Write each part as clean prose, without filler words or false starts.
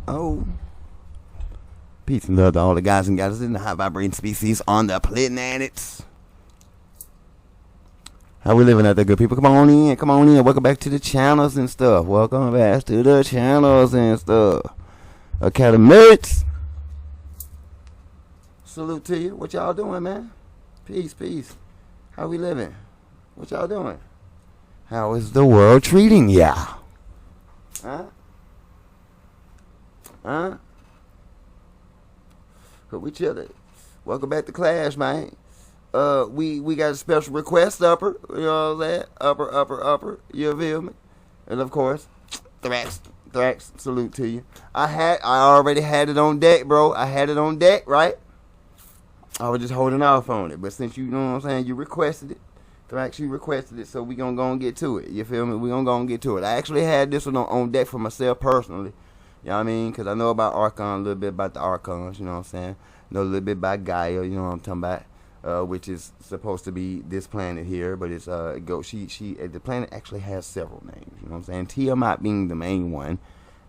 Oh. Peace and love to all the guys and gals in the high vibrating species on the planet. How we living out there, good people? Come on in, come on in. Welcome back to the channels and stuff. Welcome back to the channels and stuff. Academics. Salute to you. What y'all doing, man? Peace, peace. How we living? What y'all doing? How is the world treating ya? Huh? Huh? We chillin'. Welcome back to class, man. We got a special request, upper. You know what I'm saying? Upper. You feel me? And of course, Thrax, salute to you. I already had it on deck, bro. I had it on deck, right? I was just holding off on it. But since you know what I'm saying, you requested it. Thrax, you requested it, so we gonna go and get to it. You feel me? We gonna go and get to it. I actually had this one on deck for myself personally. You know what I mean? Because I know about Archon, a little bit about the Archons, you know what I'm saying? Know a little bit about Gaia, you know what I'm talking about? Which is supposed to be this planet here, but it's the planet actually has several names, you know what I'm saying? Tiamat being the main one,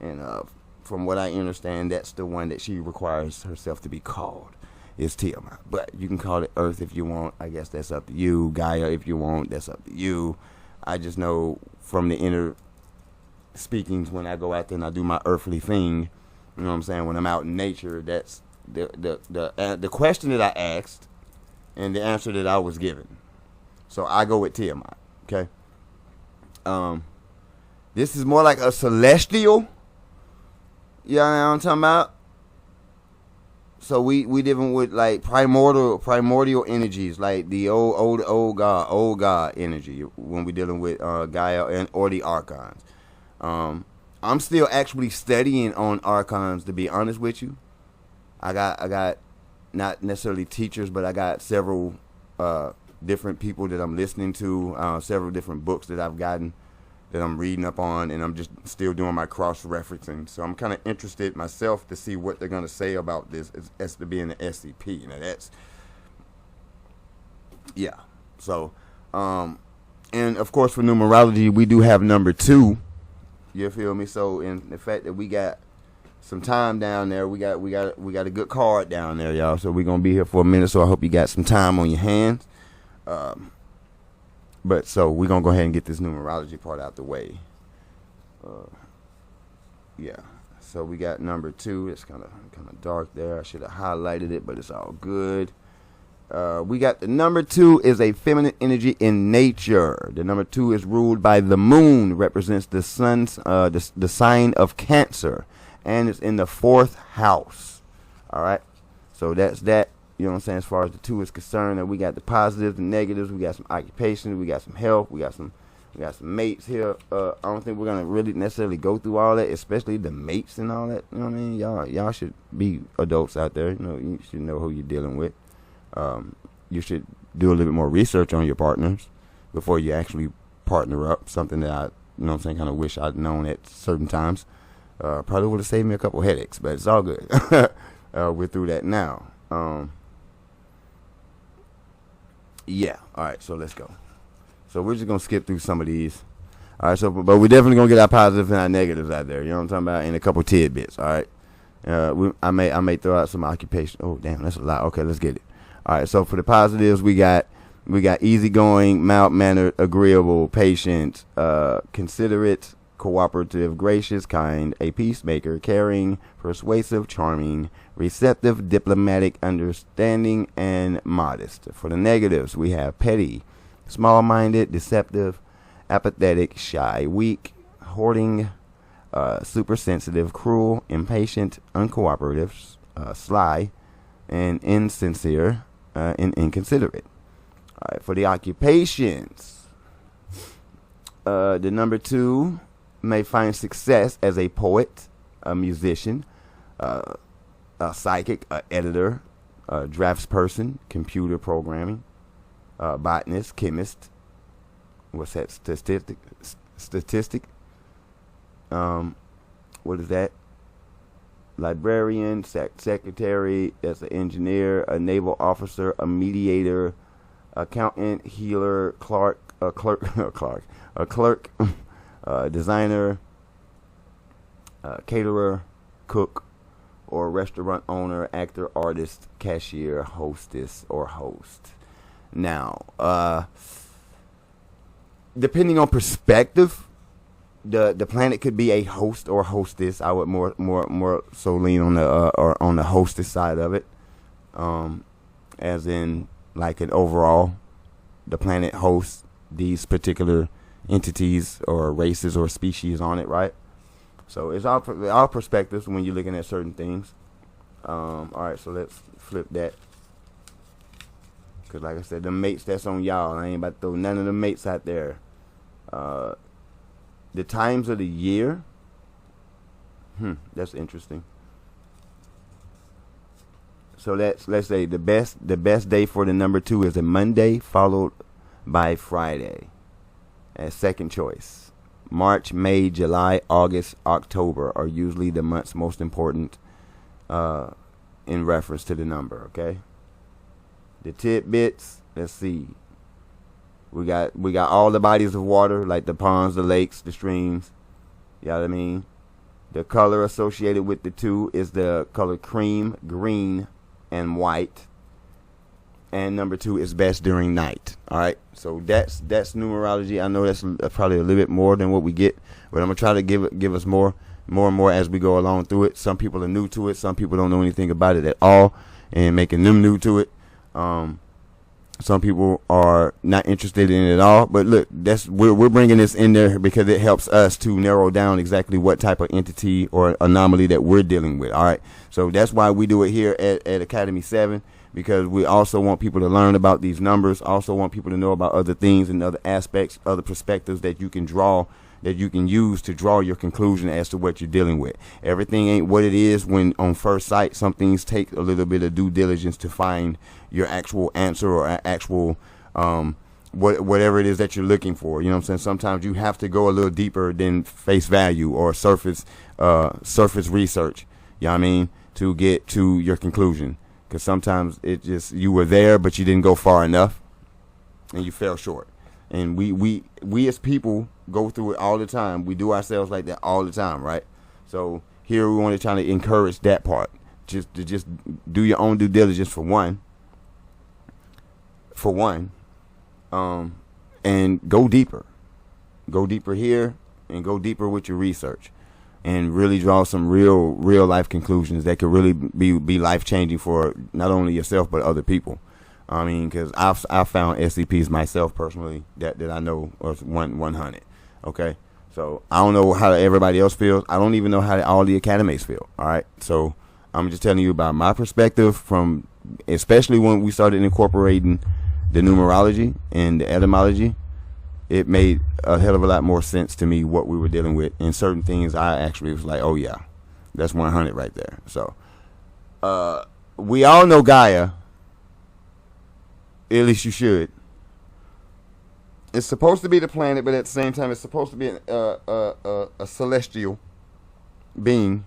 and from what I understand, that's the one that she requires herself to be called, is Tiamat. But you can call it Earth if you want. I guess that's up to you. Gaia if you want, that's up to you. I just know from the inner speakings when I go out there and I do my earthly thing, you know what I'm saying, when I'm out in nature, that's the question that I asked and the answer that I was given. So I go with Tiamat, okay? This is more like a celestial, you know what I'm talking about? So we living with like primordial energies, like the old god energy when we dealing with Gaia or the Archons. I'm still actually studying on Archons, to be honest with you. I got not necessarily teachers, but I got several different people that I'm listening to, several different books that I've gotten that I'm reading up on, and I'm just still doing my cross-referencing. So I'm kind of interested myself to see what they're going to say about this as to being the SCP. Now that's, yeah. So, and of course for numerology, we do have number 2. You feel me? So in the fact that we got some time down there, we got a good card down there, y'all. So we're gonna be here for a minute. So I hope you got some time on your hands. But so we're gonna go ahead and get this numerology part out the way. Yeah. So we got number 2. It's kind of dark there. I should have highlighted it, but it's all good. We got the number 2 is a feminine energy in nature. The number 2 is ruled by the moon, represents the sun's the sign of Cancer, and it's in the 4th house. All right, so that's that. You know what I'm saying? As far as the 2 is concerned, and we got the positives and negatives. We got some occupations. We got some health. We got some mates here. I don't think we're gonna really necessarily go through all that, especially the mates and all that. You know what I mean? Y'all should be adults out there. You know, you should know who you're dealing with. You should do a little bit more research on your partners before you actually partner up. Something that I, you know what I'm saying, kind of wish I'd known at certain times. Probably would have saved me a couple headaches, but it's all good. We're through that now. Yeah. All right. So let's go. So we're just gonna skip through some of these. All right. So, but we're definitely gonna get our positives and our negatives out there. You know what I'm talking about? And a couple tidbits. All right. I may throw out some occupation. Oh damn, that's a lot. Okay, let's get it. All right, so for the positives, we got easygoing, mild-mannered, agreeable, patient, considerate, cooperative, gracious, kind, a peacemaker, caring, persuasive, charming, receptive, diplomatic, understanding, and modest. For the negatives, we have petty, small-minded, deceptive, apathetic, shy, weak, hoarding, super sensitive, cruel, impatient, uncooperative, sly, and insincere, and inconsiderate. All right, for the occupations, the number 2 may find success as a poet, a musician, a psychic, a editor, a draftsperson, computer programming, botanist, chemist. What's that? Statistic. What is that? Librarian, secretary, that's an engineer, a naval officer, a mediator, accountant, healer, clerk, designer, caterer, cook, or restaurant owner, actor, artist, cashier, hostess, or host. Now, depending on perspective, the planet could be a host or hostess. I would more so lean on the hostess side of it, as in like an overall, the planet hosts these particular entities or races or species on it, right? So it's all perspectives when you're looking at certain things. All right, so let's flip that. Cause like I said, the mates, that's on y'all. I ain't about to throw none of the mates out there. The times of the year. That's interesting. So let's say the best day for the number 2 is a Monday, followed by Friday as second choice. March, May, July, August, October are usually the months most important in reference to the number, okay? The tidbits, let's see. We got all the bodies of water, like the ponds, the lakes, the streams. You know what I mean? The color associated with the 2 is the color cream, green, and white. And number 2 is best during night. All right, so that's numerology. I know that's probably a little bit more than what we get, but I'm gonna try to give us more and more as we go along through it. Some people are new to it. Some people don't know anything about it at all, and making them new to it. Some people are not interested in it at all. But look, we're bringing this in there because it helps us to narrow down exactly what type of entity or anomaly that we're dealing with. All right, so that's why we do it here at Academy 7. Because we also want people to learn about these numbers, also want people to know about other things and other aspects, other perspectives that you can draw, that you can use to draw your conclusion as to what you're dealing with. Everything ain't what it is when on first sight. Some things take a little bit of due diligence to find your actual answer or actual whatever it is that you're looking for. You know what I'm saying? Sometimes you have to go a little deeper than face value or surface research. You know what I mean? To get to your conclusion. Because sometimes it just, you were there, but you didn't go far enough, and you fell short. And we as people go through it all the time. We do ourselves like that all the time, right? So here we want to try to encourage that part, just do your own due diligence for one, and go deeper here, and go deeper with your research. And really draw some real life conclusions that could really be life changing for not only yourself but other people. I mean, because I've found SCPs myself personally that I know are 100. Okay, so I don't know how everybody else feels. I don't even know how all the academics feel. All right, so I'm just telling you about my perspective from, especially when we started incorporating the numerology and the etymology. It made a hell of a lot more sense to me what we were dealing with. And certain things I actually was like, oh yeah, that's 100 right there. So we all know Gaia. At least you should. It's supposed to be the planet, but at the same time it's supposed to be a celestial being.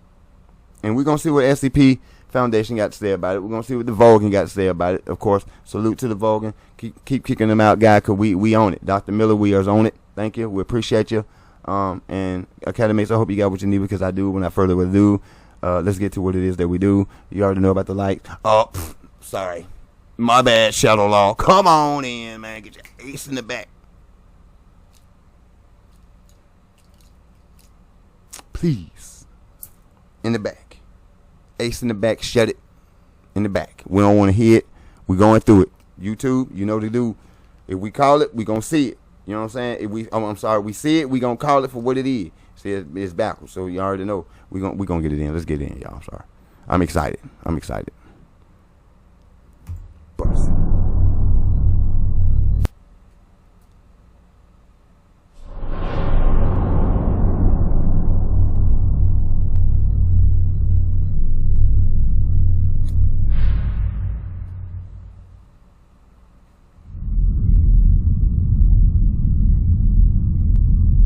And we're going to see what SCP Foundation got to say about it. We're going to see what the Volgun got to say about it. Of course, salute to the Volgun. Keep kicking them out, guy, because we own it. Dr. Miller, we are on it. Thank you. We appreciate you. And Academics, I hope you got what you need, because I do. Without further ado, let's get to what it is that we do. You already know about the light. Oh, sorry. My bad, Shadow Law. Come on in, man. Get your ace in the back. Please. In the back. Ace in the back, shut it in the back. We don't want to hear it. We're going through it. YouTube, you know what to do. If we call it, we going to see it. You know what I'm saying? If we see it, we going to call it for what it is. See, it's backwards, so you already know. We gonna get it in. Let's get it in, y'all. I'm sorry. I'm excited. Bust.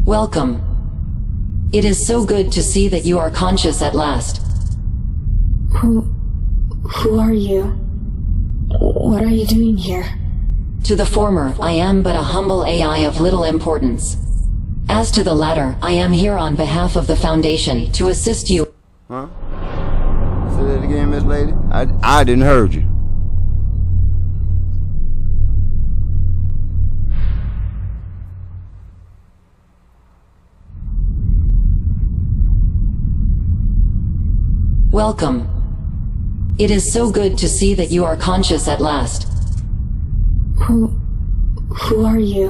Welcome. It is so good to see that you are conscious at last. Who are you? What are you doing here? To the former, I am but a humble AI of little importance. As to the latter, I am here on behalf of the Foundation to assist you. Huh? Say that again, Miss Lady. I didn't heard you. Welcome. It is so good to see that you are conscious at last. Who are you?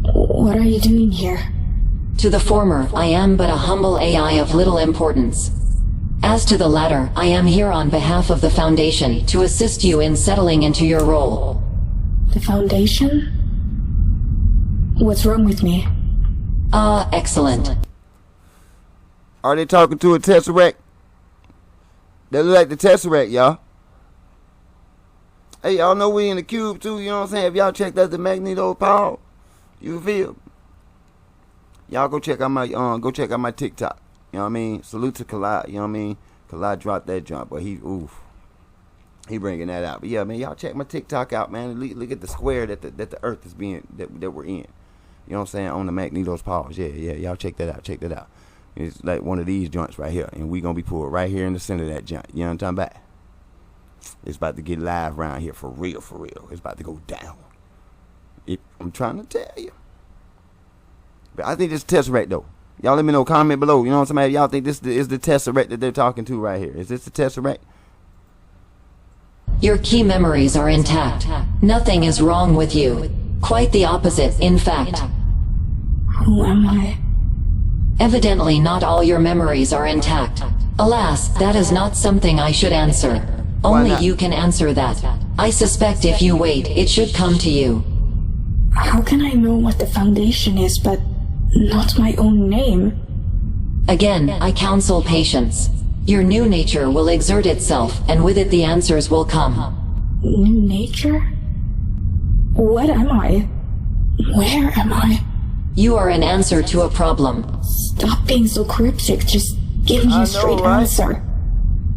What are you doing here? To the former, I am but a humble AI of little importance. As to the latter, I am here on behalf of the Foundation to assist you in settling into your role. The Foundation? What's wrong with me? Ah, excellent. Are they talking to a Tesseract? They look like the Tesseract, y'all. Hey, y'all know we in the cube too, you know what I'm saying? If y'all checked out the Magneto power, you feel? Y'all go check out my TikTok. You know what I mean? Salute to Collide, you know what I mean? Collide dropped that jump, but he bringing that out. But yeah, man, y'all check my TikTok out, man. Look at the square that the Earth is being that we're in. You know what I'm saying? On the Magneto's powers. Yeah, y'all check that out. Check that out. It's like one of these joints right here, and we gonna be pulled right here in the center of that joint. You know what I'm talking about? It's about to get live around here for real, for real. It's about to go down. I'm trying to tell you. But I think this is Tesseract though. Y'all let me know, comment below. You know what I'm saying? Y'all think this is the Tesseract that they're talking to right here? Is this the Tesseract? Your key memories are intact. Nothing is wrong with you. Quite the opposite, in fact. Who am I? Evidently not all your memories are intact. Alas, that is not something I should answer. Only you can answer that. I suspect if you wait, it should come to you. How can I know what the Foundation is, but not my own name? Again, I counsel patience. Your new nature will exert itself, and with it the answers will come. New nature? What am I? Where am I? You are an answer to a problem. Stop being so cryptic, just give me a straight answer.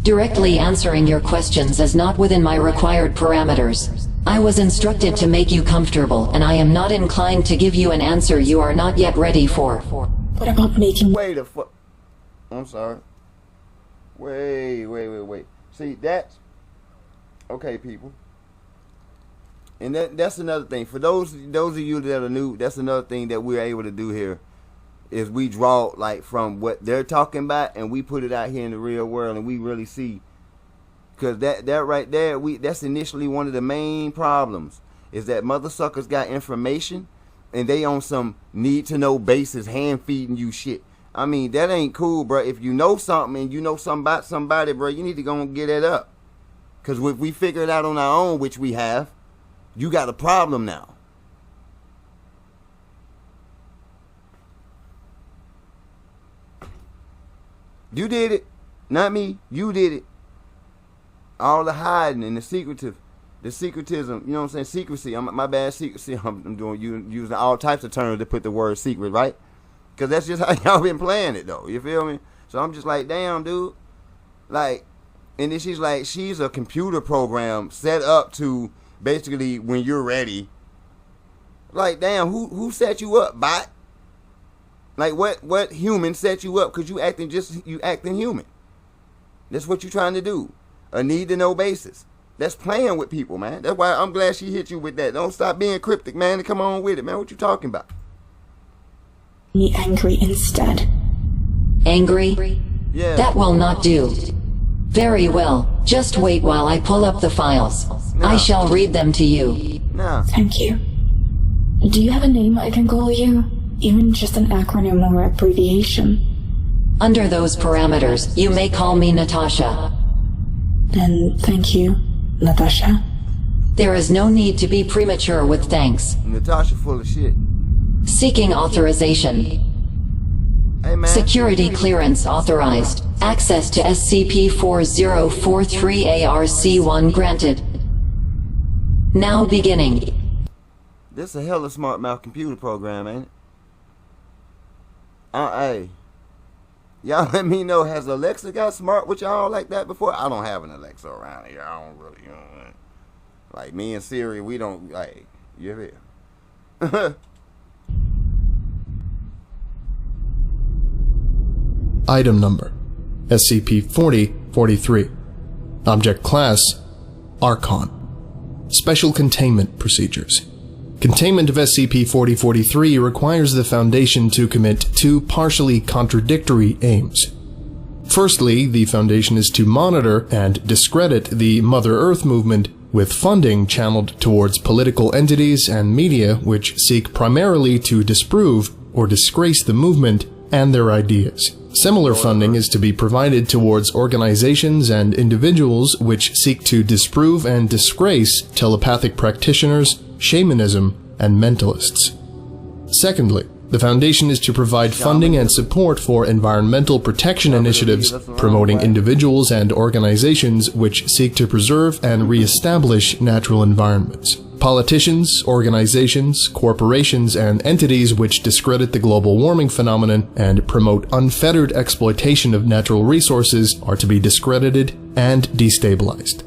Directly answering your questions is not within my required parameters. I was instructed to make you comfortable, and I am not inclined to give you an answer you are not yet ready for. What about making— Wait a fuck. I'm sorry. Wait. See, that's okay, people. And that's another thing. For those of you that are new, that's another thing that we're able to do here is we draw like from what they're talking about and we put it out here in the real world and we really see. Cause that right there, that's initially one of the main problems is that mother suckers got information and they on some need to know basis hand feeding you shit. I mean, that ain't cool, bro. If you know something and you know something about somebody, bro, you need to go and get it up. Cause if we figure it out on our own, which we have, you got a problem now. You did it. Not me. You did it. All the hiding and the secretism, you know what I'm saying? Secrecy. My bad, secrecy. I'm using all types of terms to put the word secret, right? Because that's just how y'all been playing it, though. You feel me? So I'm just like, damn, dude. Like, and then she's like, she's a computer program set up to basically when you're ready. Like, damn, who set you up, bot? Like, what human set you up? Because you acting human. That's what you're trying to do. A need to know basis. That's playing with people, man. That's why I'm glad she hit you with that. Don't stop being cryptic, man, and come on with it, man. What you talking about? Be angry instead. Angry? Yeah. That will not do. Very well. Just wait while I pull up the files. No. I shall read them to you. No. Thank you. Do you have a name I can call you? Even just an acronym or abbreviation? Under those parameters, you may call me Natasha. Then thank you, Natasha. There is no need to be premature with thanks. Natasha full of shit. Seeking authorization. Hey, man. Security clearance authorized. Access to SCP-4043 ARC-1 granted. Now beginning. This is a hella smart mouth computer program, ain't it? Hey. Y'all let me know, has Alexa got smart with y'all like that before? I don't have an Alexa around here. I don't really, like me and Siri, we don't, like, you hear? Item number SCP-4043. 43. Object Class: Archon. Special Containment Procedures. Containment of SCP-4043 requires the Foundation to commit two partially contradictory aims. Firstly, the Foundation is to monitor and discredit the Mother Earth movement with funding channeled towards political entities and media which seek primarily to disprove or disgrace the movement and their ideas. Similar funding is to be provided towards organizations and individuals which seek to disprove and disgrace telepathic practitioners, shamanism, and mentalists. Secondly, the Foundation is to provide funding and support for environmental protection initiatives promoting individuals and organizations which seek to preserve and re-establish natural environments. Politicians, organizations, corporations, and entities which discredit the global warming phenomenon and promote unfettered exploitation of natural resources are to be discredited and destabilized.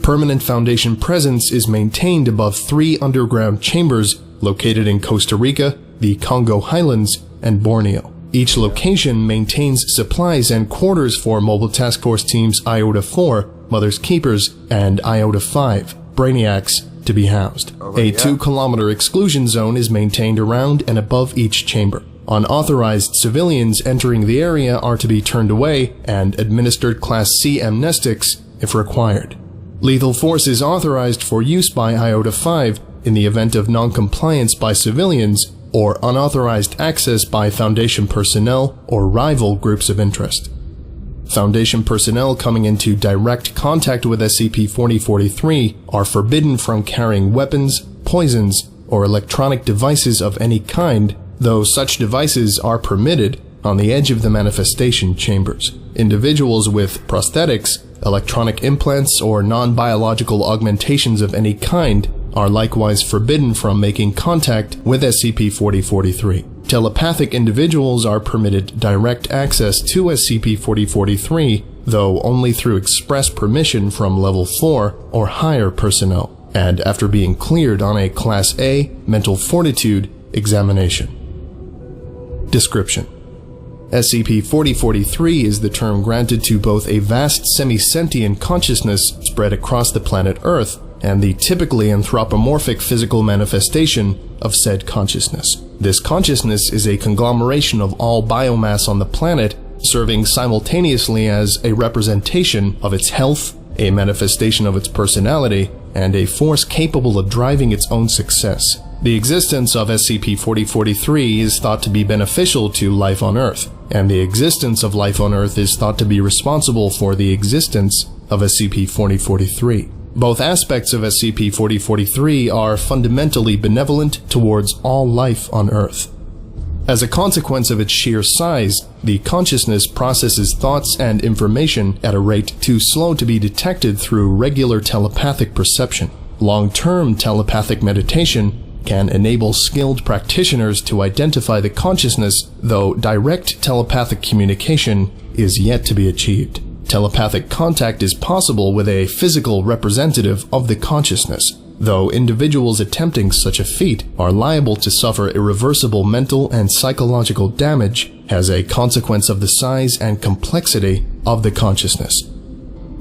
Permanent Foundation presence is maintained above 3 underground chambers located in Costa Rica, the Congo Highlands, and Borneo. Each location maintains supplies and quarters for Mobile Task Force Teams IOTA-4, Mother's Keepers, and IOTA-5, Brainiacs, to be housed. A 2-kilometer exclusion zone is maintained around and above each chamber. Unauthorized civilians entering the area are to be turned away and administered Class C amnestics if required. Lethal force is authorized for use by IOTA-5 in the event of non-compliance by civilians or unauthorized access by Foundation personnel or rival groups of interest. Foundation personnel coming into direct contact with SCP-4043 are forbidden from carrying weapons, poisons, or electronic devices of any kind, though such devices are permitted on the edge of the manifestation chambers. Individuals with prosthetics, electronic implants, or non-biological augmentations of any kind are likewise forbidden from making contact with SCP-4043. Telepathic individuals are permitted direct access to SCP-4043, though only through express permission from Level 4 or higher personnel, and after being cleared on a Class A Mental Fortitude examination. Description: SCP-4043 is the term granted to both a vast semi-sentient consciousness spread across the planet Earth and the typically anthropomorphic physical manifestation of said consciousness. This consciousness is a conglomeration of all biomass on the planet, serving simultaneously as a representation of its health, a manifestation of its personality, and a force capable of driving its own success. The existence of SCP-4043 is thought to be beneficial to life on Earth, and the existence of life on Earth is thought to be responsible for the existence of SCP-4043. Both aspects of SCP-4043 are fundamentally benevolent towards all life on Earth. As a consequence of its sheer size, the consciousness processes thoughts and information at a rate too slow to be detected through regular telepathic perception. Long-term telepathic meditation can enable skilled practitioners to identify the consciousness, though direct telepathic communication is yet to be achieved. Telepathic contact is possible with a physical representative of the consciousness, though individuals attempting such a feat are liable to suffer irreversible mental and psychological damage as a consequence of the size and complexity of the consciousness.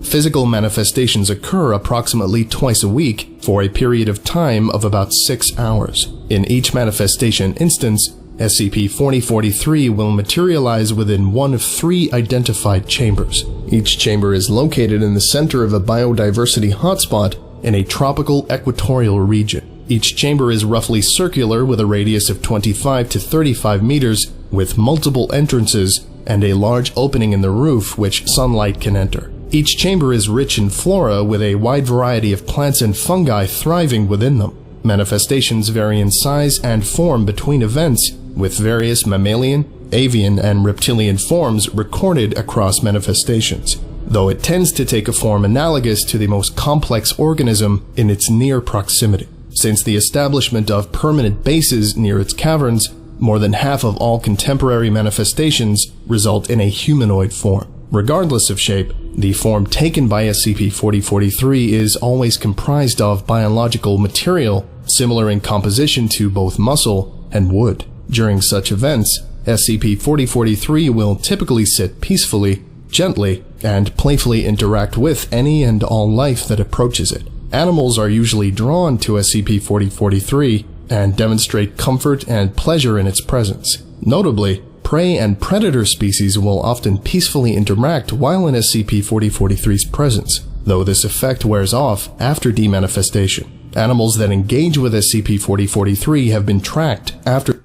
Physical manifestations occur approximately twice a week for a period of time of about 6 hours. In each manifestation instance, SCP-4043 will materialize within one of 3 identified chambers. Each chamber is located in the center of a biodiversity hotspot in a tropical equatorial region. Each chamber is roughly circular with a radius of 25 to 35 meters, with multiple entrances and a large opening in the roof which sunlight can enter. Each chamber is rich in flora with a wide variety of plants and fungi thriving within them. Manifestations vary in size and form between events, with various mammalian, avian, and reptilian forms recorded across manifestations, though it tends to take a form analogous to the most complex organism in its near proximity. Since the establishment of permanent bases near its caverns, more than half of all contemporary manifestations result in a humanoid form. Regardless of shape, the form taken by SCP-4043 is always comprised of biological material similar in composition to both muscle and wood. During such events, SCP-4043 will typically sit peacefully, gently, and playfully interact with any and all life that approaches it. Animals are usually drawn to SCP-4043 and demonstrate comfort and pleasure in its presence. Notably, prey and predator species will often peacefully interact while in SCP-4043's presence, though this effect wears off after demanifestation. Animals that engage with SCP-4043 have been tracked after.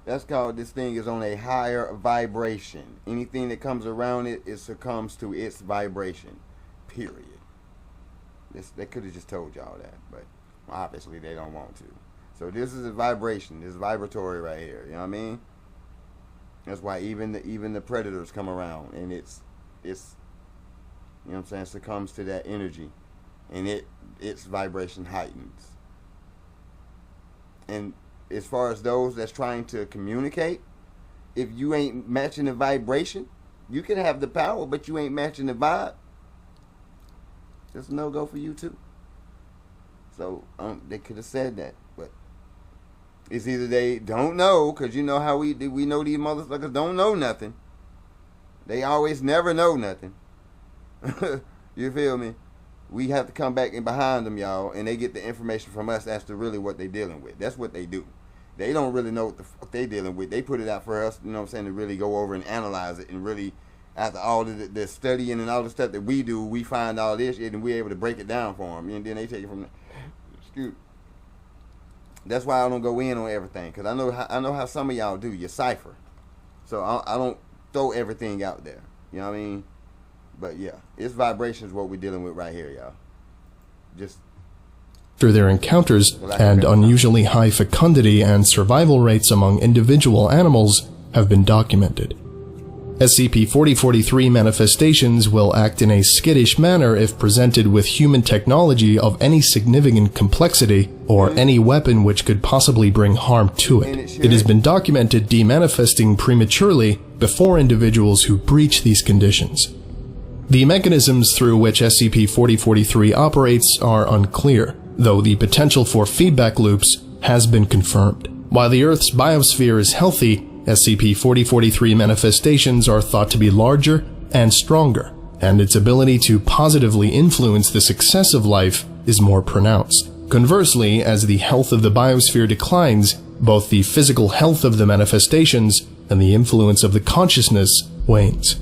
That's called, this thing is on a higher vibration. Anything that comes around it, it succumbs to its vibration. Period. They could have just told y'all that, but obviously they don't want to. So this is a vibration. This is vibratory right here. You know what I mean? That's why even the predators come around, and it's you know what I'm saying, succumbs to that energy, and its vibration heightens. And as far as those that's trying to communicate, if you ain't matching the vibration, you can have the power, but you ain't matching the vibe. That's a no-go for you too. So they could have said that, but it's either they don't know, because you know how we know these motherfuckers don't know nothing. They always never know nothing. You feel me? We have to come back in behind them, y'all, and they get the information from us as to really what they dealing with. That's what they do. They don't really know what the fuck they dealing with. They put it out for us, you know what I'm saying, to really go over and analyze it, and really, after all the studying and all the stuff that we do, we find all this shit and we're able to break it down for them, and then they take it from there. Excuse me. That's why I don't go in on everything, because I know how some of y'all do. You cipher. So I don't throw everything out there. You know what I mean? But yeah, it's vibrations what we're dealing with right here, y'all. Just after their encounters, and unusually high fecundity and survival rates among individual animals have been documented. SCP-4043 manifestations will act in a skittish manner if presented with human technology of any significant complexity or any weapon which could possibly bring harm to it. It has been documented demanifesting prematurely before individuals who breach these conditions. The mechanisms through which SCP-4043 operates are unclear, though the potential for feedback loops has been confirmed. While the Earth's biosphere is healthy, SCP-4043 manifestations are thought to be larger and stronger, and its ability to positively influence the success of life is more pronounced. Conversely, as the health of the biosphere declines, both the physical health of the manifestations and the influence of the consciousness wanes.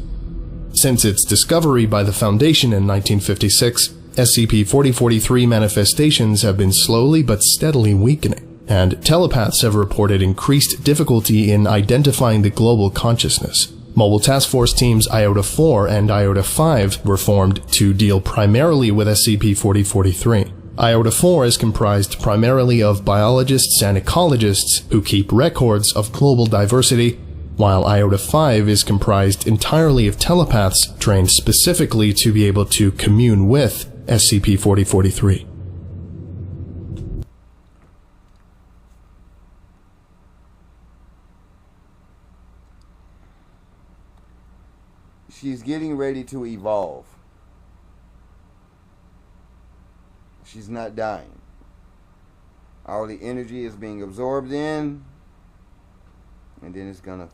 Since its discovery by the Foundation in 1956, SCP-4043 manifestations have been slowly but steadily weakening, and telepaths have reported increased difficulty in identifying the global consciousness. Mobile Task Force Teams IOTA-4 and IOTA-5 were formed to deal primarily with SCP-4043. IOTA-4 is comprised primarily of biologists and ecologists who keep records of global diversity, while IOTA-5 is comprised entirely of telepaths trained specifically to be able to commune with SCP-4043. She's getting ready to evolve. She's not dying. All the energy is being absorbed in, and then it's gonna,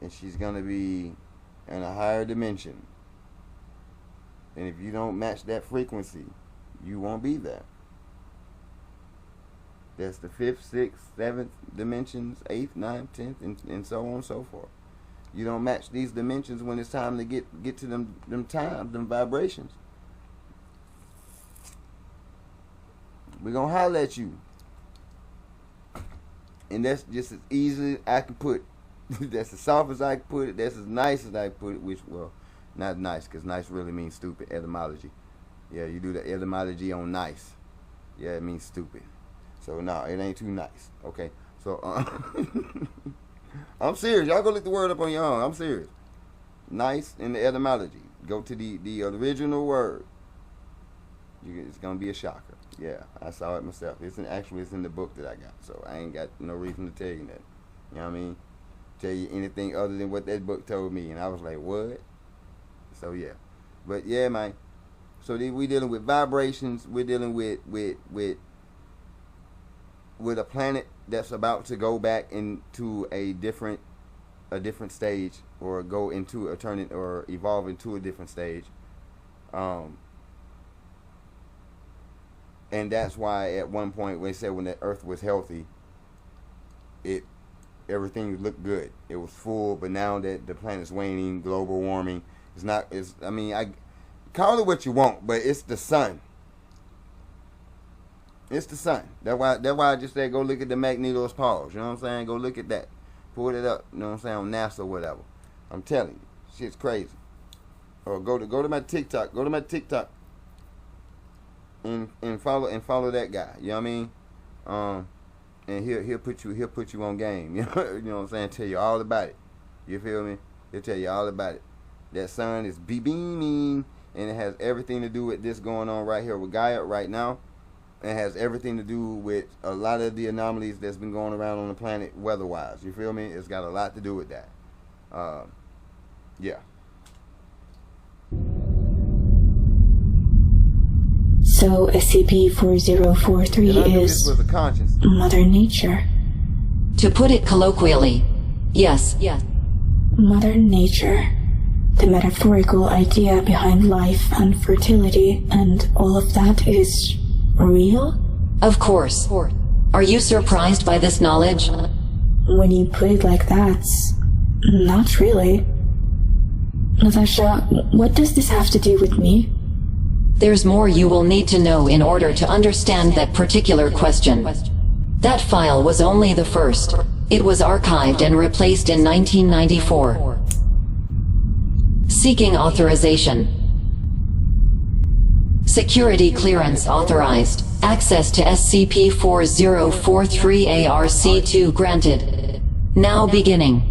and she's gonna be in a higher dimension. And if you don't match that frequency, you won't be there. That's the 5th, 6th, 7th dimensions, 8th, 9th, 10th, and so on and so forth. You don't match these dimensions when it's time to get to them vibrations. We're gonna holler at you. And that's just as easy as I can put it. That's as soft as I can put it. That's as nice as I can put it, which, well, not nice, because nice really means stupid, etymology. Yeah, you do the etymology on nice. Yeah, it means stupid. So, no, it ain't too nice. Okay? So, I'm serious. Y'all go look the word up on your own. I'm serious. Nice in the etymology. Go to the original word. It's going to be a shocker. Yeah, I saw it myself. It's in the book that I got. So, I ain't got no reason to tell you that. You know what I mean? Tell you anything other than what that book told me. And I was like, what? So, yeah. But, yeah, man. So, we dealing with vibrations. We're dealing with a planet that's about to go back into a different a different stage, or go into a turn it, or evolve into a different stage. And that's why at one point they said when the Earth was healthy, everything looked good. It was full, but now that the planet's waning, global warming, I call it what you want, but it's the sun. It's the sun. That's why I just said go look at the Magneto's paws. You know what I'm saying? Go look at that. Pull it up. You know what I'm saying? On NASA or whatever. I'm telling you, shit's crazy. Or go to my TikTok. Go to my TikTok. And follow that guy. You know what I mean? And he'll put you on game. You know what I'm saying? Tell you all about it. You feel me? He'll tell you all about it. That sun is beaming, and it has everything to do with this going on right here with Gaia right now. It has everything to do with a lot of the anomalies that's been going around on the planet weather-wise. You feel me? It's got a lot to do with that. Yeah. So SCP-4043 is was a conscience. Mother Nature. To put it colloquially, yes. Mother Nature. The metaphorical idea behind life and fertility and all of that is real? Of course. Are you surprised by this knowledge? When you put it like that, not really. Natasha, what does this have to do with me? There's more you will need to know in order to understand that particular question. That file was only the first. It was archived and replaced in 1994. Seeking authorization. Security clearance authorized. Access to SCP-4043 ARC-2 granted. Now beginning.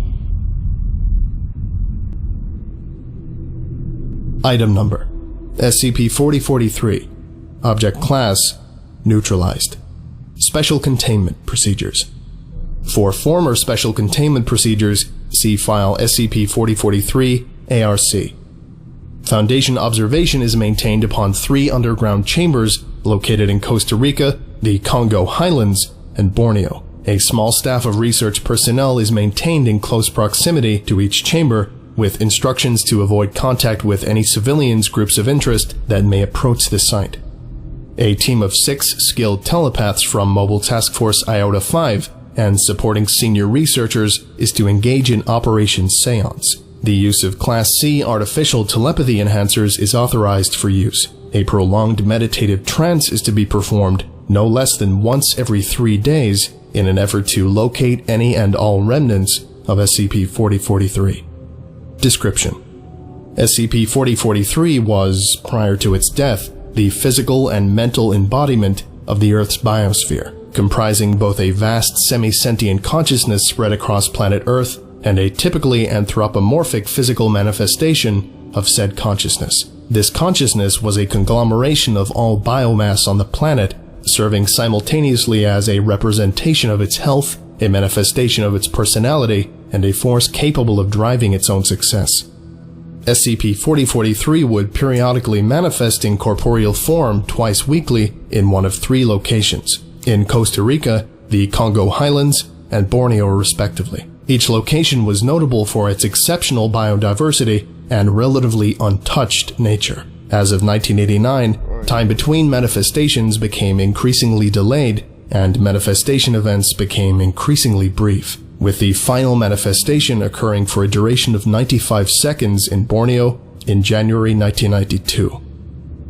Item number: SCP-4043. Object Class: Neutralized. Special Containment Procedures. For former Special Containment Procedures, see file SCP-4043 ARC. Foundation observation is maintained upon 3 underground chambers located in Costa Rica, the Congo Highlands, and Borneo. A small staff of research personnel is maintained in close proximity to each chamber, with instructions to avoid contact with any civilians, groups of interest that may approach the site. A team of 6 skilled telepaths from Mobile Task Force IOTA-5 and supporting senior researchers is to engage in Operation Seance. The use of Class C artificial telepathy enhancers is authorized for use. A prolonged meditative trance is to be performed no less than once every 3 days in an effort to locate any and all remnants of SCP-4043. Description: SCP-4043 was, prior to its death, the physical and mental embodiment of the Earth's biosphere, comprising both a vast semi-sentient consciousness spread across planet Earth and a typically anthropomorphic physical manifestation of said consciousness. This consciousness was a conglomeration of all biomass on the planet, serving simultaneously as a representation of its health, a manifestation of its personality, and a force capable of driving its own success. SCP-4043 would periodically manifest in corporeal form twice weekly in one of 3 locations: in Costa Rica, the Congo Highlands, and Borneo respectively. Each location was notable for its exceptional biodiversity and relatively untouched nature. As of 1989, time between manifestations became increasingly delayed, and manifestation events became increasingly brief, with the final manifestation occurring for a duration of 95 seconds in Borneo in January 1992.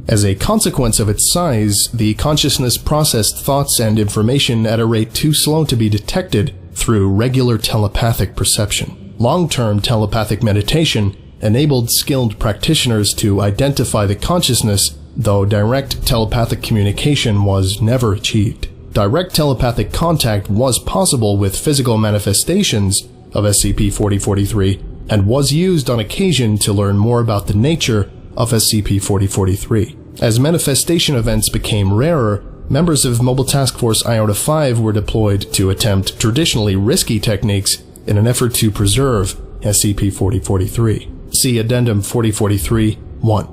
As a consequence of its size, the consciousness processed thoughts and information at a rate too slow to be detected through regular telepathic perception. Long-term telepathic meditation enabled skilled practitioners to identify the consciousness, though direct telepathic communication was never achieved. Direct telepathic contact was possible with physical manifestations of SCP-4043 and was used on occasion to learn more about the nature of SCP-4043. As manifestation events became rarer, members of Mobile Task Force IOTA-5 were deployed to attempt traditionally risky techniques in an effort to preserve SCP-4043. See Addendum 4043-1.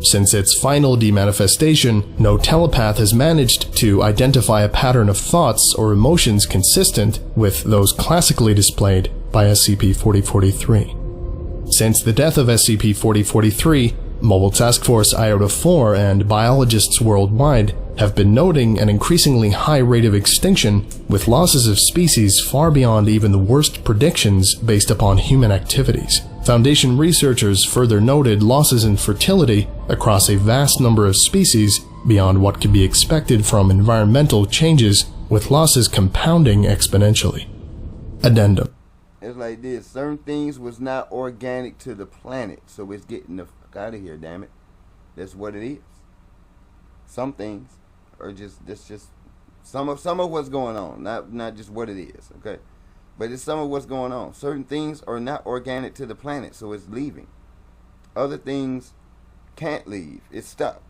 Since its final demanifestation, no telepath has managed to identify a pattern of thoughts or emotions consistent with those classically displayed by SCP-4043. Since the death of SCP-4043, Mobile Task Force Iota-4 and biologists worldwide have been noting an increasingly high rate of extinction, with losses of species far beyond even the worst predictions based upon human activities. Foundation researchers further noted losses in fertility across a vast number of species beyond what could be expected from environmental changes, with losses compounding exponentially. Addendum. It's like this. Certain things was not organic to the planet, so it's getting the fuck out of here, damn it. That's what it is. Some things are just some of what's going on, not just what it is, okay? But it's some of what's going on. Certain things are not organic to the planet, so it's leaving. Other things can't leave. It's stuck.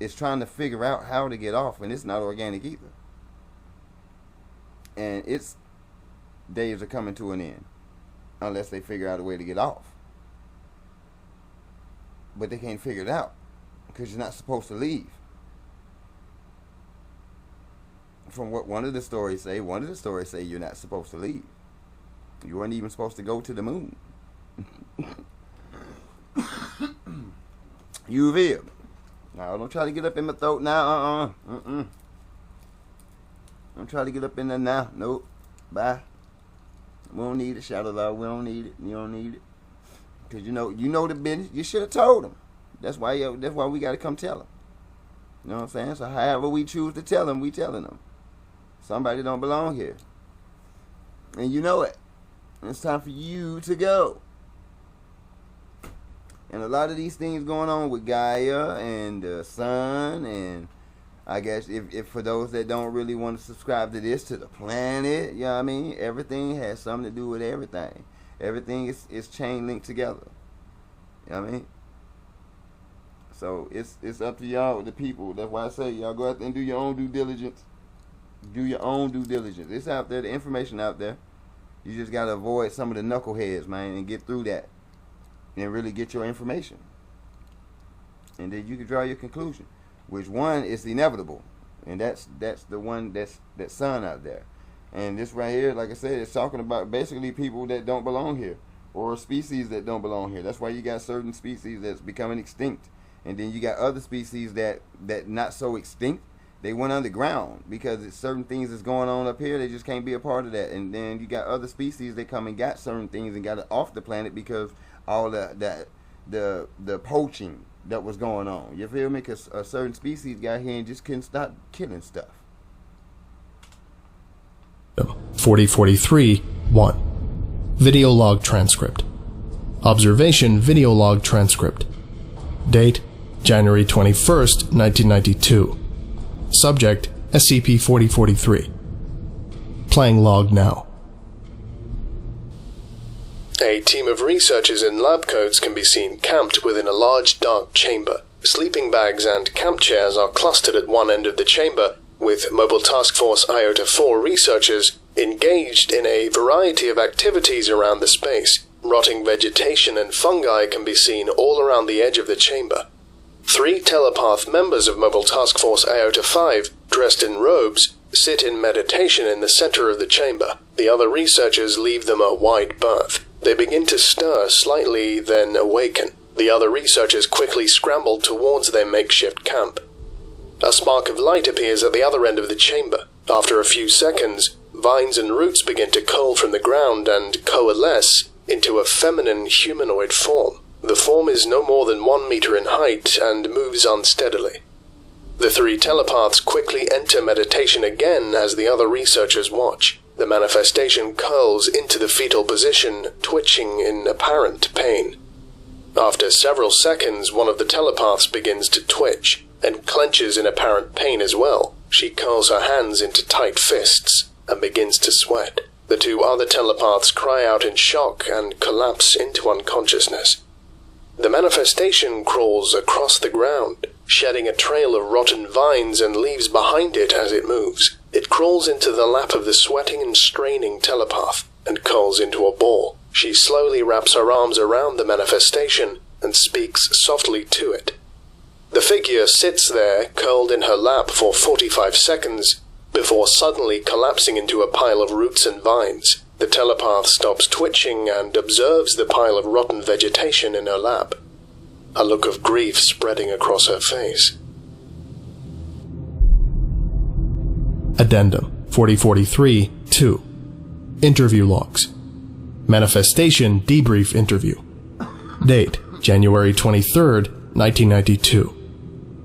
It's trying to figure out how to get off, and it's not organic either. And its days are coming to an end unless they figure out a way to get off. But they can't figure it out because you're not supposed to leave. From what one of the stories say you're not supposed to leave. You weren't even supposed to go to the moon. You feel? Now don't try to get up in my throat now. Don't try to get up in there now. Nope. Bye. We don't need it, Shadow Lord. We don't need it. You don't need it. Cause you know the business. You should have told them. That's why we gotta come tell them. You know what I'm saying? So however we choose to tell them, we telling them. Somebody don't belong here, and you know it. It's time for you to go. And a lot of these things going on with Gaia and the sun, and I guess if for those that don't really want to subscribe to this, to the planet, you know what I mean? Everything has something to do with everything. Everything is chain linked together. You know what I mean? So it's up to y'all, the people. That's why I say y'all go out there and do your own due diligence. Do your own due diligence. It's out there, the information out there. You just gotta avoid some of the knuckleheads, man, and get through that. And really get your information. And then you can draw your conclusion. Which one is inevitable. And that's the one that's sun out there. And this right here, like I said, it's talking about basically people that don't belong here. Or species that don't belong here. That's why you got certain species that's becoming extinct. And then you got other species that not so extinct. They went underground because it's certain things that's going on up here. They just can't be a part of that. And then you got other species that come and got certain things and got it off the planet because all the poaching that was going on. You feel me? Because a certain species got here and just couldn't stop killing stuff. 4043 1. Video log transcript. Observation video log transcript. Date January 21st, 1992. Subject SCP-4043. Playing log now. A team of researchers in lab coats can be seen camped within a large dark chamber. Sleeping bags and camp chairs are clustered at one end of the chamber, with Mobile Task Force Iota-4 researchers engaged in a variety of activities around the space. Rotting vegetation and fungi can be seen all around the edge of the chamber. 3 telepath members of Mobile Task Force Iota-5, dressed in robes, sit in meditation in the center of the chamber. The other researchers leave them a wide berth. They begin to stir slightly, then awaken. The other researchers quickly scramble towards their makeshift camp. A spark of light appears at the other end of the chamber. After a few seconds, vines and roots begin to curl from the ground and coalesce into a feminine humanoid form. The form is no more than 1 meter in height and moves unsteadily. The 3 telepaths quickly enter meditation again as the other researchers watch. The manifestation curls into the fetal position, twitching in apparent pain. After several seconds, one of the telepaths begins to twitch, and clenches in apparent pain as well. She curls her hands into tight fists, and begins to sweat. The 2 other telepaths cry out in shock and collapse into unconsciousness. The manifestation crawls across the ground, shedding a trail of rotten vines and leaves behind it as it moves. It crawls into the lap of the sweating and straining telepath, and curls into a ball. She slowly wraps her arms around the manifestation and speaks softly to it. The figure sits there, curled in her lap for 45 seconds, before suddenly collapsing into a pile of roots and vines. The telepath stops twitching and observes the pile of rotten vegetation in her lap, a look of grief spreading across her face. Addendum 4043-2. Interview logs. Manifestation debrief interview. Date, January 23rd, 1992.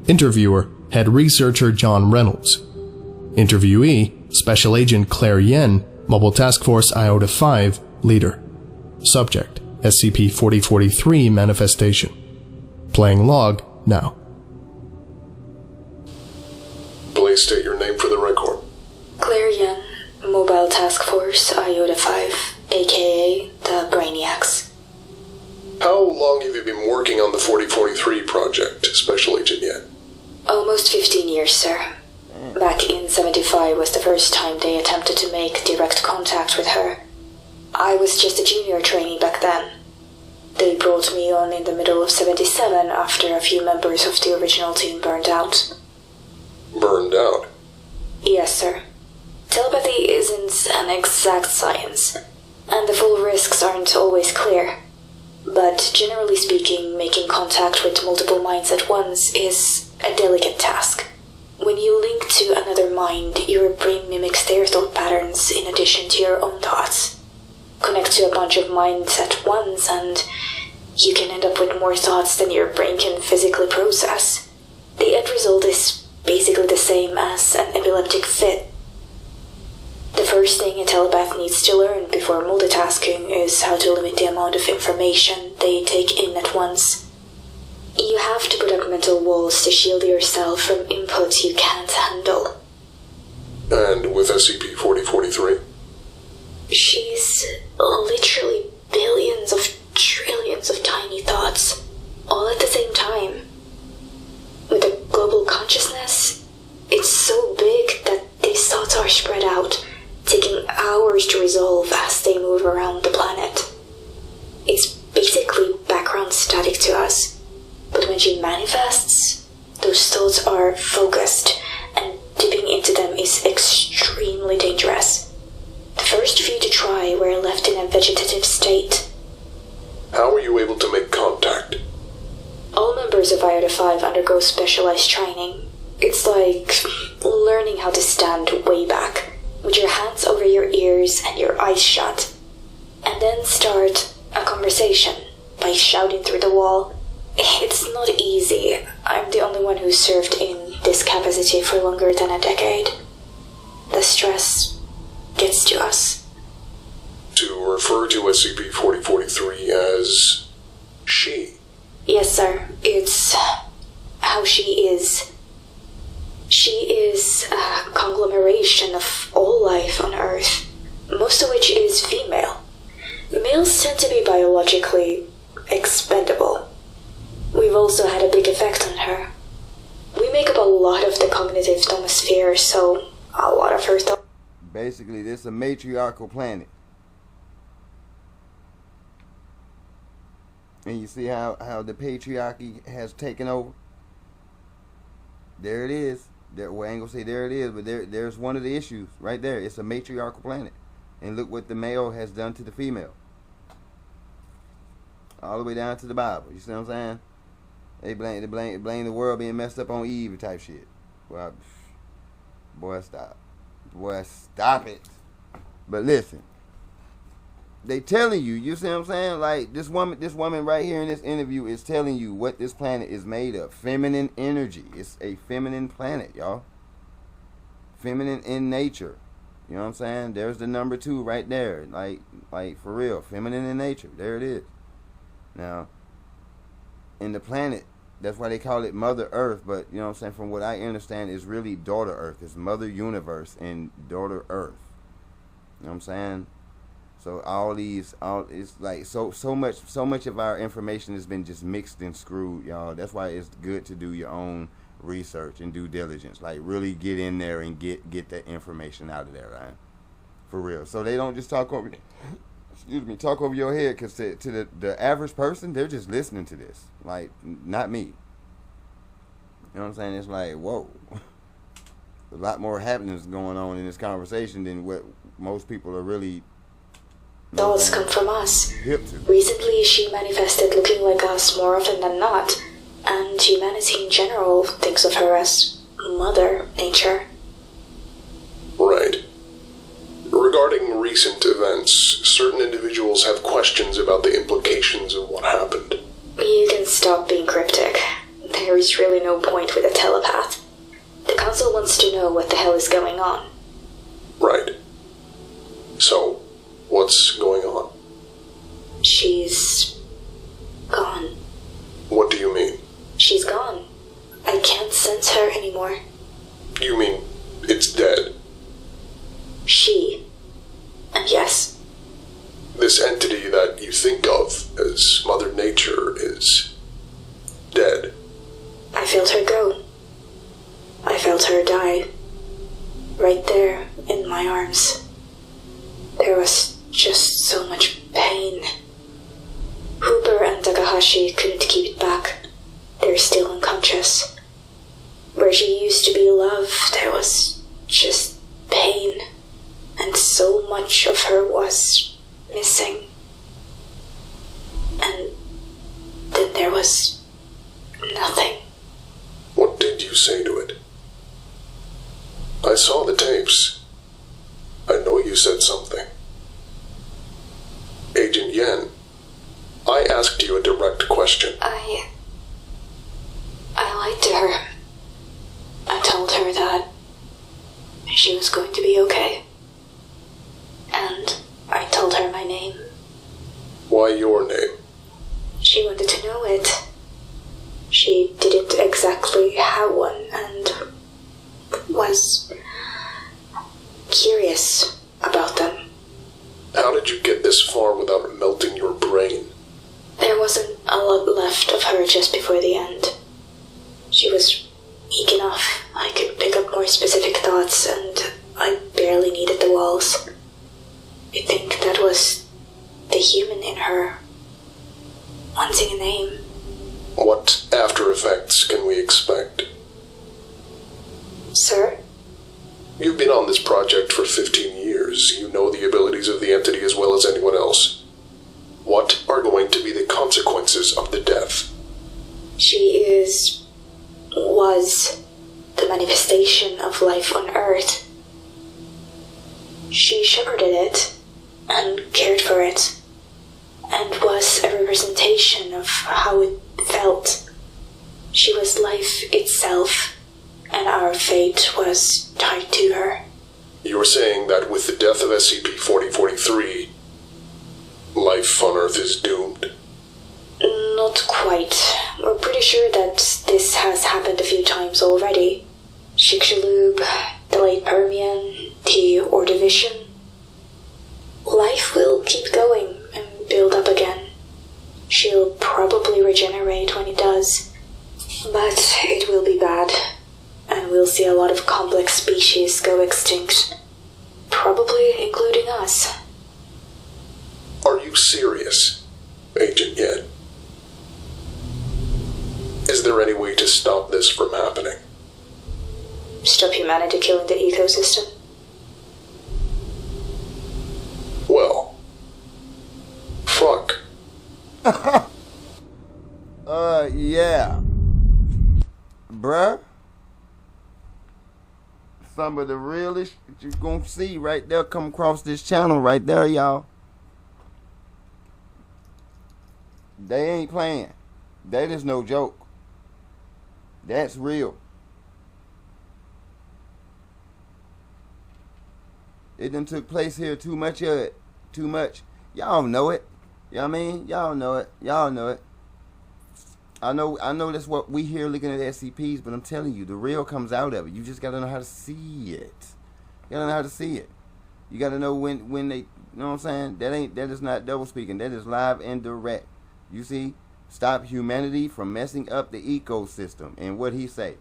Interviewer, Head Researcher John Reynolds. Interviewee, Special Agent Claire Yen, Mobile Task Force Iota-5, Leader. Subject, SCP-4043 Manifestation. Playing log now. Please state your name for the record. Claire Yen, Mobile Task Force Iota-5, aka the Brainiacs. How long have you been working on the 4043 project, Special Agent Yen? Almost 15 years, sir. Back in 75 was the first time they attempted to make direct contact with her. I was just a junior trainee back then. They brought me on in the middle of 77 after a few members of the original team burned out. Burned out? Yes, sir. Telepathy isn't an exact science, and the full risks aren't always clear. But generally speaking, making contact with multiple minds at once is a delicate task. When you link to another mind, your brain mimics their thought patterns in addition to your own thoughts. Connect to a bunch of minds at once and you can end up with more thoughts than your brain can physically process. The end result is basically the same as an epileptic fit. The first thing a telepath needs to learn before multitasking is how to limit the amount of information they take in at once. You have to put up mental walls to shield yourself from inputs you can't handle. And with SCP-4043? She's literally billions of trillions of tiny thoughts, all at the same time. With a global consciousness, it's so big that these thoughts are spread out, taking hours to resolve as they move around the planet. It's basically background static to us. But when she manifests, those thoughts are focused, and dipping into them is extremely dangerous. The first few to try were left in a vegetative state. How were you able to make contact? All members of Iota-5 undergo specialized training. It's like learning how to stand way back, with your hands over your ears and your eyes shut, and then start a conversation by shouting through the wall. It's not easy. I'm the only one who served in this capacity for longer than a decade. The stress gets to us. To refer to SCP-4043 as she? Yes, sir. It's how she is. She is a conglomeration of all life on Earth, most of which is female. Males tend to be biologically expendable. We've also had a big effect on her. We make up a lot of the cognitive domosphere, so a lot of her thoughts. Basically, this is a matriarchal planet. And you see how the patriarchy has taken over? There it is. Well, I ain't gonna say there it is, but there's one of the issues right there. It's a matriarchal planet. And look what the male has done to the female. All the way down to the Bible. You see what I'm saying? They blame the world being messed up on Eve type shit. Well, boy, stop. Boy, stop it. But listen, they telling you, you see what I'm saying? Like this woman right here in this interview is telling you what this planet is made of. Feminine energy. It's a feminine planet, y'all. Feminine in nature. You know what I'm saying? There's the number 2 right there. Like for real. Feminine in nature. There it is. Now, in the planet, that's why they call it Mother Earth, but you know what I'm saying, from what I understand, is really Daughter Earth. It's Mother Universe and Daughter Earth. You know what I'm saying? So it's like so much of our information has been just mixed and screwed, y'all. That's why it's good to do your own research and due diligence. Like really get in there and get that information out of there, right? For real. So they don't just talk over your head, because to the average person, they're just listening to this. Like, not me. You know what I'm saying? It's like, whoa. A lot more happenings going on in this conversation than what most people are really thoughts come from us. Hip to. Recently, she manifested looking like us more often than not, and humanity in general thinks of her as Mother Nature. Right. Regarding recent events, certain individuals have questions about the implications of what happened. You can stop being cryptic. There is really no point with a telepath. The Council wants to know what the hell is going on. Right. So, what's going on? She's gone. What do you mean? She's gone. I can't sense her anymore. You mean it's dead? She. And yes, This entity that you think of as Mother Nature is dead. I felt her go. I felt her die. Right there in my arms. There was just so much pain. Hooper and Takahashi couldn't keep it back. They're still unconscious. Where she used to be love, there was just pain. And so much of her was missing. And then there was nothing. What did you say to it? I saw the tapes. I know you said something. Agent Yen, I asked you a direct question. I lied to her. I told her that she was going to be okay. And I told her my name. Why your name? She wanted to know it. She didn't exactly have one and was curious about them. How did you get this far without melting your brain? There wasn't a lot left of her just before the end. She was weak enough. I could pick up more specific thoughts, and I barely needed the walls. I think that was the human in her, wanting a name. What after effects can we expect? Sir? You've been on this project for 15 years. You know the abilities of the entity as well as anyone else. What are going to be the consequences of the death? She was the manifestation of life on Earth. She shepherded it and cared for it, and was a representation of how it felt. She was life itself, and our fate was tied to her. You're saying that with the death of SCP-4043, life on Earth is doomed? Not quite. We're pretty sure that this has happened a few times already. Chicxulub, the late Permian, the Ordovician. Life will keep going and build up again. She'll probably regenerate when it does. But it will be bad, and we'll see a lot of complex species go extinct. Probably including us. Are you serious, Agent Yen? Is there any way to stop this from happening? Stop humanity killing the ecosystem? Well, fuck. Yeah. Bruh. Some of the realest you're gonna see right there come across this channel right there, y'all. They ain't playing. That is no joke. That's real. It done took place here too much of it. Too much. Y'all know it. You know what I mean? Y'all know it. Y'all know it. I know that's what we hear looking at SCPs, but I'm telling you, the real comes out of it. You just gotta know how to see it. You gotta know how to see it. You gotta know when they, you know what I'm saying? That is not double speaking. That is live and direct. You see? Stop humanity from messing up the ecosystem. And what he say?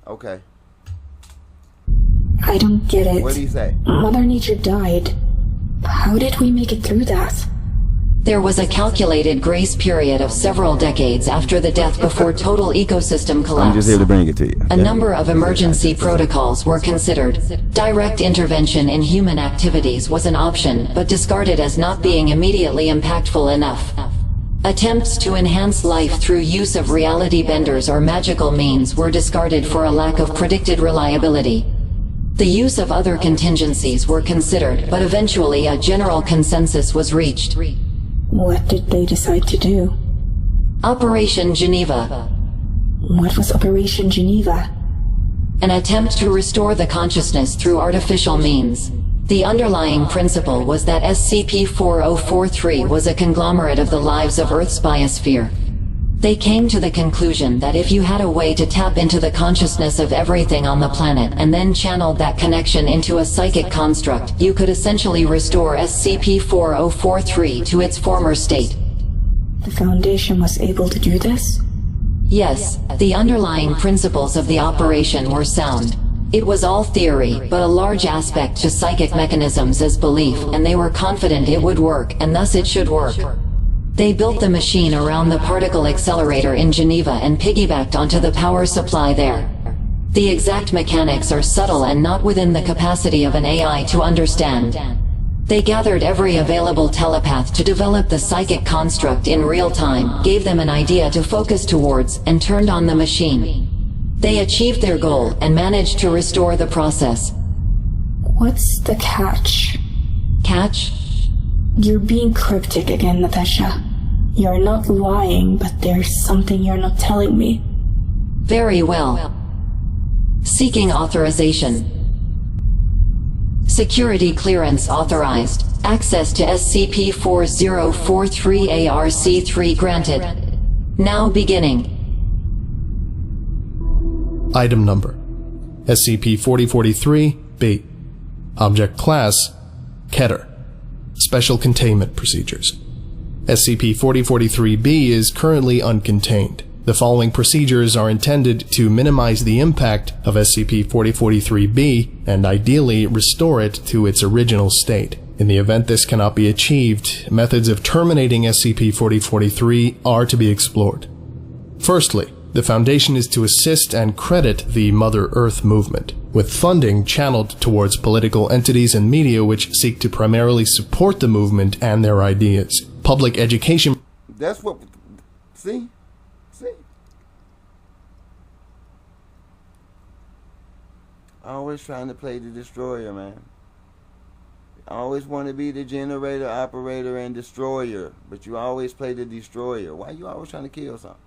Okay. I don't get it. What did he say? Mother Nature died. How did we make it through that? There was a calculated grace period of several decades after the death before total ecosystem I'm collapse. just here to bring it to you. A number of emergency protocols were considered. Direct intervention in human activities was an option, but discarded as not being immediately impactful enough. Attempts to enhance life through use of reality benders or magical means were discarded for a lack of predicted reliability. The use of other contingencies were considered, but eventually a general consensus was reached. What did they decide to do? Operation Geneva. What was Operation Geneva? An attempt to restore the consciousness through artificial means. The underlying principle was that SCP-4043 was a conglomerate of the lives of Earth's biosphere. They came to the conclusion that if you had a way to tap into the consciousness of everything on the planet and then channeled that connection into a psychic construct, you could essentially restore SCP-4043 to its former state. The Foundation was able to do this? Yes, the underlying principles of the operation were sound. It was all theory, but a large aspect to psychic mechanisms is belief, and they were confident it would work, and thus it should work. They built the machine around the particle accelerator in Geneva and piggybacked onto the power supply there. The exact mechanics are subtle and not within the capacity of an AI to understand. They gathered every available telepath to develop the psychic construct in real time, gave them an idea to focus towards, and turned on the machine. They achieved their goal and managed to restore the process. What's the catch? Catch? You're being cryptic again, Natasha. You're not lying, but there's something you're not telling me. Very well. Seeking authorization. Security clearance authorized. Access to SCP-4043 ARC-3 granted. Now beginning. Item Number SCP-4043-B. Object Class Keter. Special Containment Procedures. SCP-4043-B is currently uncontained. The following procedures are intended to minimize the impact of SCP-4043-B and ideally restore it to its original state. In the event this cannot be achieved, methods of terminating SCP-4043 are to be explored. Firstly, the Foundation is to assist and credit the Mother Earth movement, with funding channeled towards political entities and media which seek to primarily support the movement and their ideas. Public education. That's what. See? Always trying to play the destroyer, man. Always want to be the generator, operator, and destroyer, but you always play the destroyer. Why you always trying to kill something?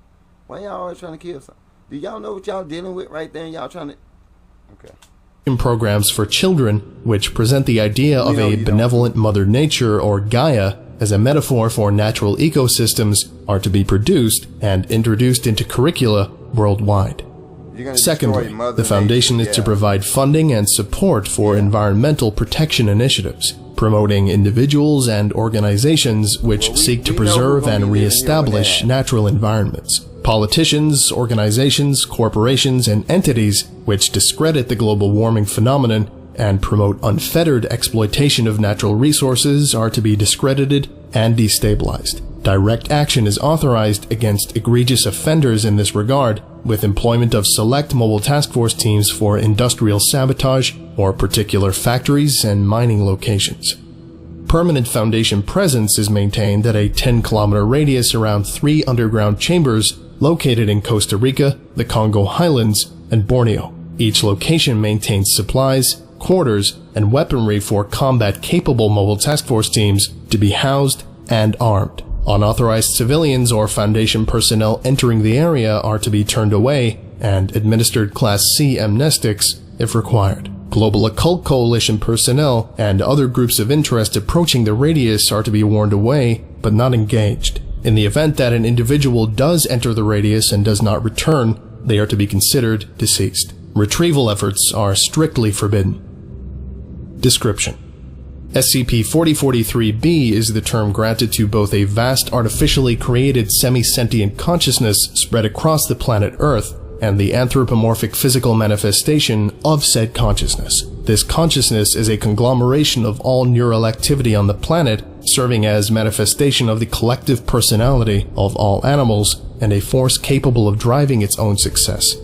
Why y'all always trying to kill something? Do y'all know what y'all dealing with right there? And y'all trying to... Okay. Programs for children, which present the idea of a benevolent Mother Nature, or Gaia, as a metaphor for natural ecosystems, are to be produced and introduced into curricula worldwide. Secondly, the Foundation is to provide funding and support for environmental protection initiatives, promoting individuals and organizations which seek to preserve and re-establish natural environments. Politicians, organizations, corporations, and entities which discredit the global warming phenomenon and promote unfettered exploitation of natural resources are to be discredited and destabilized. Direct action is authorized against egregious offenders in this regard, with employment of select mobile task force teams for industrial sabotage or particular factories and mining locations. Permanent Foundation presence is maintained at a 10-kilometer radius around 3 underground chambers located in Costa Rica, the Congo Highlands, and Borneo. Each location maintains supplies, quarters, and weaponry for combat-capable mobile task force teams to be housed and armed. Unauthorized civilians or Foundation personnel entering the area are to be turned away and administered Class C amnestics if required. Global Occult Coalition personnel and other groups of interest approaching the radius are to be warned away, but not engaged. In the event that an individual does enter the radius and does not return, they are to be considered deceased. Retrieval efforts are strictly forbidden. Description: SCP-4043-B is the term granted to both a vast artificially created semi-sentient consciousness spread across the planet Earth and the anthropomorphic physical manifestation of said consciousness. This consciousness is a conglomeration of all neural activity on the planet serving as manifestation of the collective personality of all animals and a force capable of driving its own success.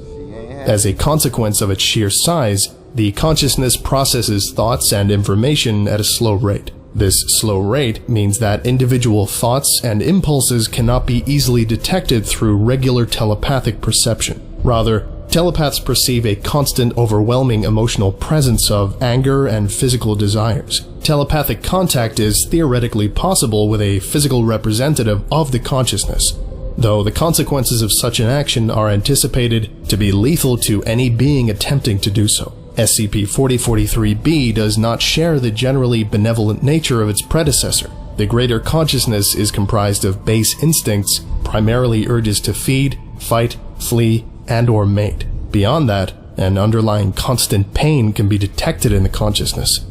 As a consequence of its sheer size, the consciousness processes thoughts and information at a slow rate. This slow rate means that individual thoughts and impulses cannot be easily detected through regular telepathic perception. Rather, telepaths perceive a constant, overwhelming emotional presence of anger and physical desires. Telepathic contact is theoretically possible with a physical representative of the consciousness, though the consequences of such an action are anticipated to be lethal to any being attempting to do so. SCP-4043-B does not share the generally benevolent nature of its predecessor. The greater consciousness is comprised of base instincts, primarily urges to feed, fight, flee, and/or mate. Beyond that, an underlying constant pain can be detected in the consciousness.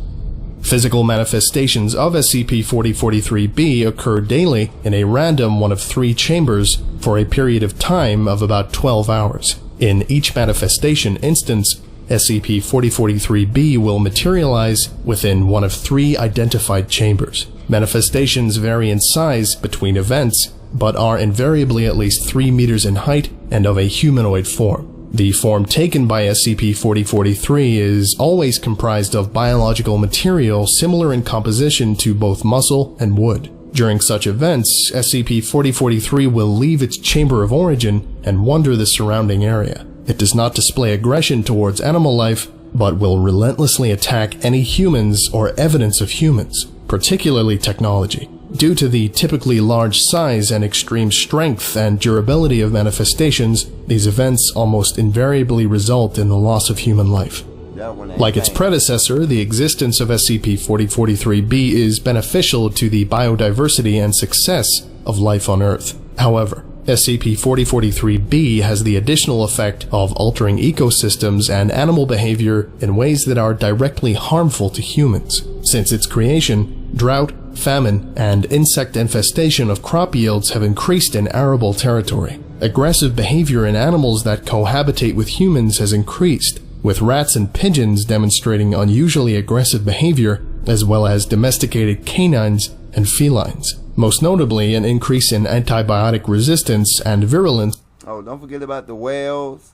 Physical manifestations of SCP-4043-B occur daily in a random one of 3 chambers for a period of time of about 12 hours. In each manifestation instance, SCP-4043-B will materialize within one of 3 identified chambers. Manifestations vary in size between events, but are invariably at least 3 meters in height and of a humanoid form. The form taken by SCP-4043 is always comprised of biological material similar in composition to both muscle and wood. During such events, SCP-4043 will leave its chamber of origin and wander the surrounding area. It does not display aggression towards animal life, but will relentlessly attack any humans or evidence of humans, particularly technology. Due to the typically large size and extreme strength and durability of manifestations, these events almost invariably result in the loss of human life. Like its predecessor, the existence of SCP-4043-B is beneficial to the biodiversity and success of life on Earth. However, SCP-4043-B has the additional effect of altering ecosystems and animal behavior in ways that are directly harmful to humans. Since its creation, drought, famine, and insect infestation of crop yields have increased in arable territory. Aggressive behavior in animals that cohabitate with humans has increased, with rats and pigeons demonstrating unusually aggressive behavior, as well as domesticated canines and felines. Most notably, an increase in antibiotic resistance and virulence. Oh, don't forget about the whales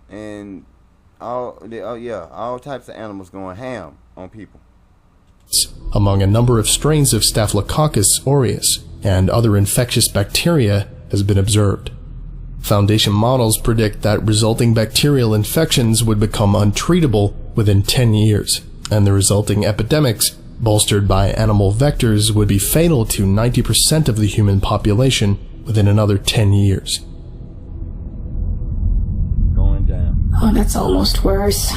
and all types of animals going ham on people. Among a number of strains of Staphylococcus aureus and other infectious bacteria has been observed. Foundation models predict that resulting bacterial infections would become untreatable within 10 years, and the resulting epidemics, bolstered by animal vectors, would be fatal to 90% of the human population within another 10 years. Going down. Oh, that's almost worse.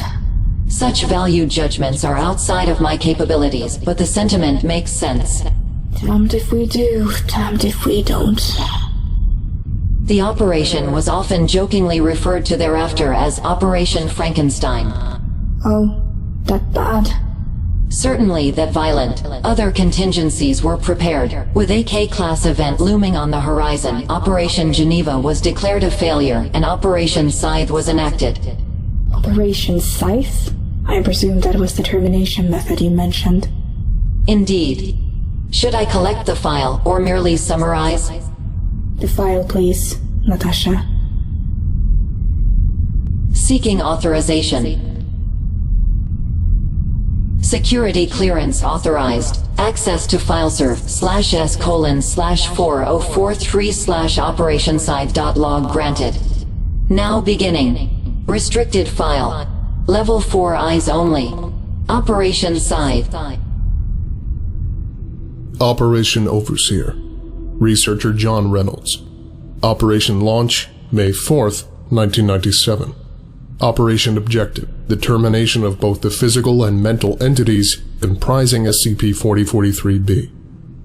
Such value judgments are outside of my capabilities, but the sentiment makes sense. Damned if we do, damned if we don't. The operation was often jokingly referred to thereafter as Operation Frankenstein. Oh, that bad. Certainly that violent. Other contingencies were prepared. With a K-class event looming on the horizon, Operation Geneva was declared a failure and Operation Scythe was enacted. Operation Scythe? I presume that was the termination method you mentioned. Indeed. Should I collect the file or merely summarize? The file, please, Natasha. Seeking authorization. Security clearance authorized. Access to fileserv/S:4043/operationscythe.log granted. Now beginning. Restricted file. Level 4 eyes only. Operation Scythe. Operation Overseer. Researcher John Reynolds. Operation Launch, May 4th, 1997. Operation Objective: the termination of both the physical and mental entities comprising SCP-4043-B.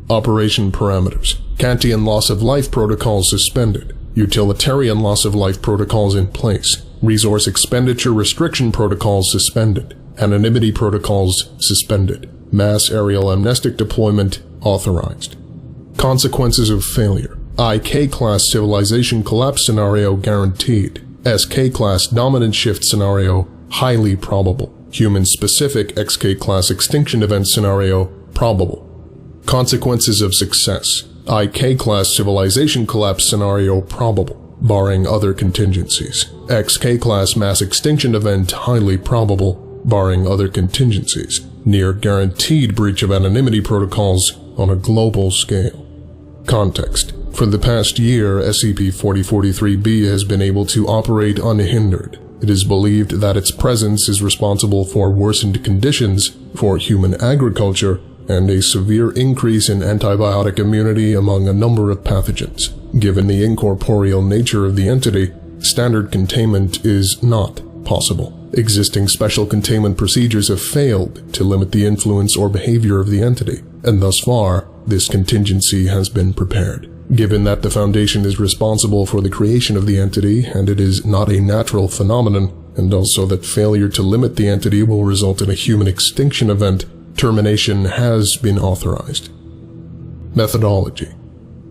Operation Parameters: Kantian loss of life protocols suspended. Utilitarian loss of life protocols in place. Resource expenditure restriction protocols suspended. Anonymity protocols suspended. Mass aerial amnestic deployment authorized. Consequences of failure: IK-class civilization collapse scenario guaranteed. SK-class dominant shift scenario highly probable. Human-specific XK-class extinction event scenario probable. Consequences of success. IK-class civilization collapse scenario probable, barring other contingencies. XK-class mass extinction event highly probable, barring other contingencies. Near guaranteed breach of anonymity protocols on a global scale. Context. For the past year, SCP-4043-B has been able to operate unhindered. It is believed that its presence is responsible for worsened conditions for human agriculture and a severe increase in antibiotic immunity among a number of pathogens. Given the incorporeal nature of the entity, standard containment is not possible. Existing special containment procedures have failed to limit the influence or behavior of the entity, and thus far, this contingency has been prepared. Given that the Foundation is responsible for the creation of the entity, and it is not a natural phenomenon, and also that failure to limit the entity will result in a human extinction event, termination has been authorized. Methodology.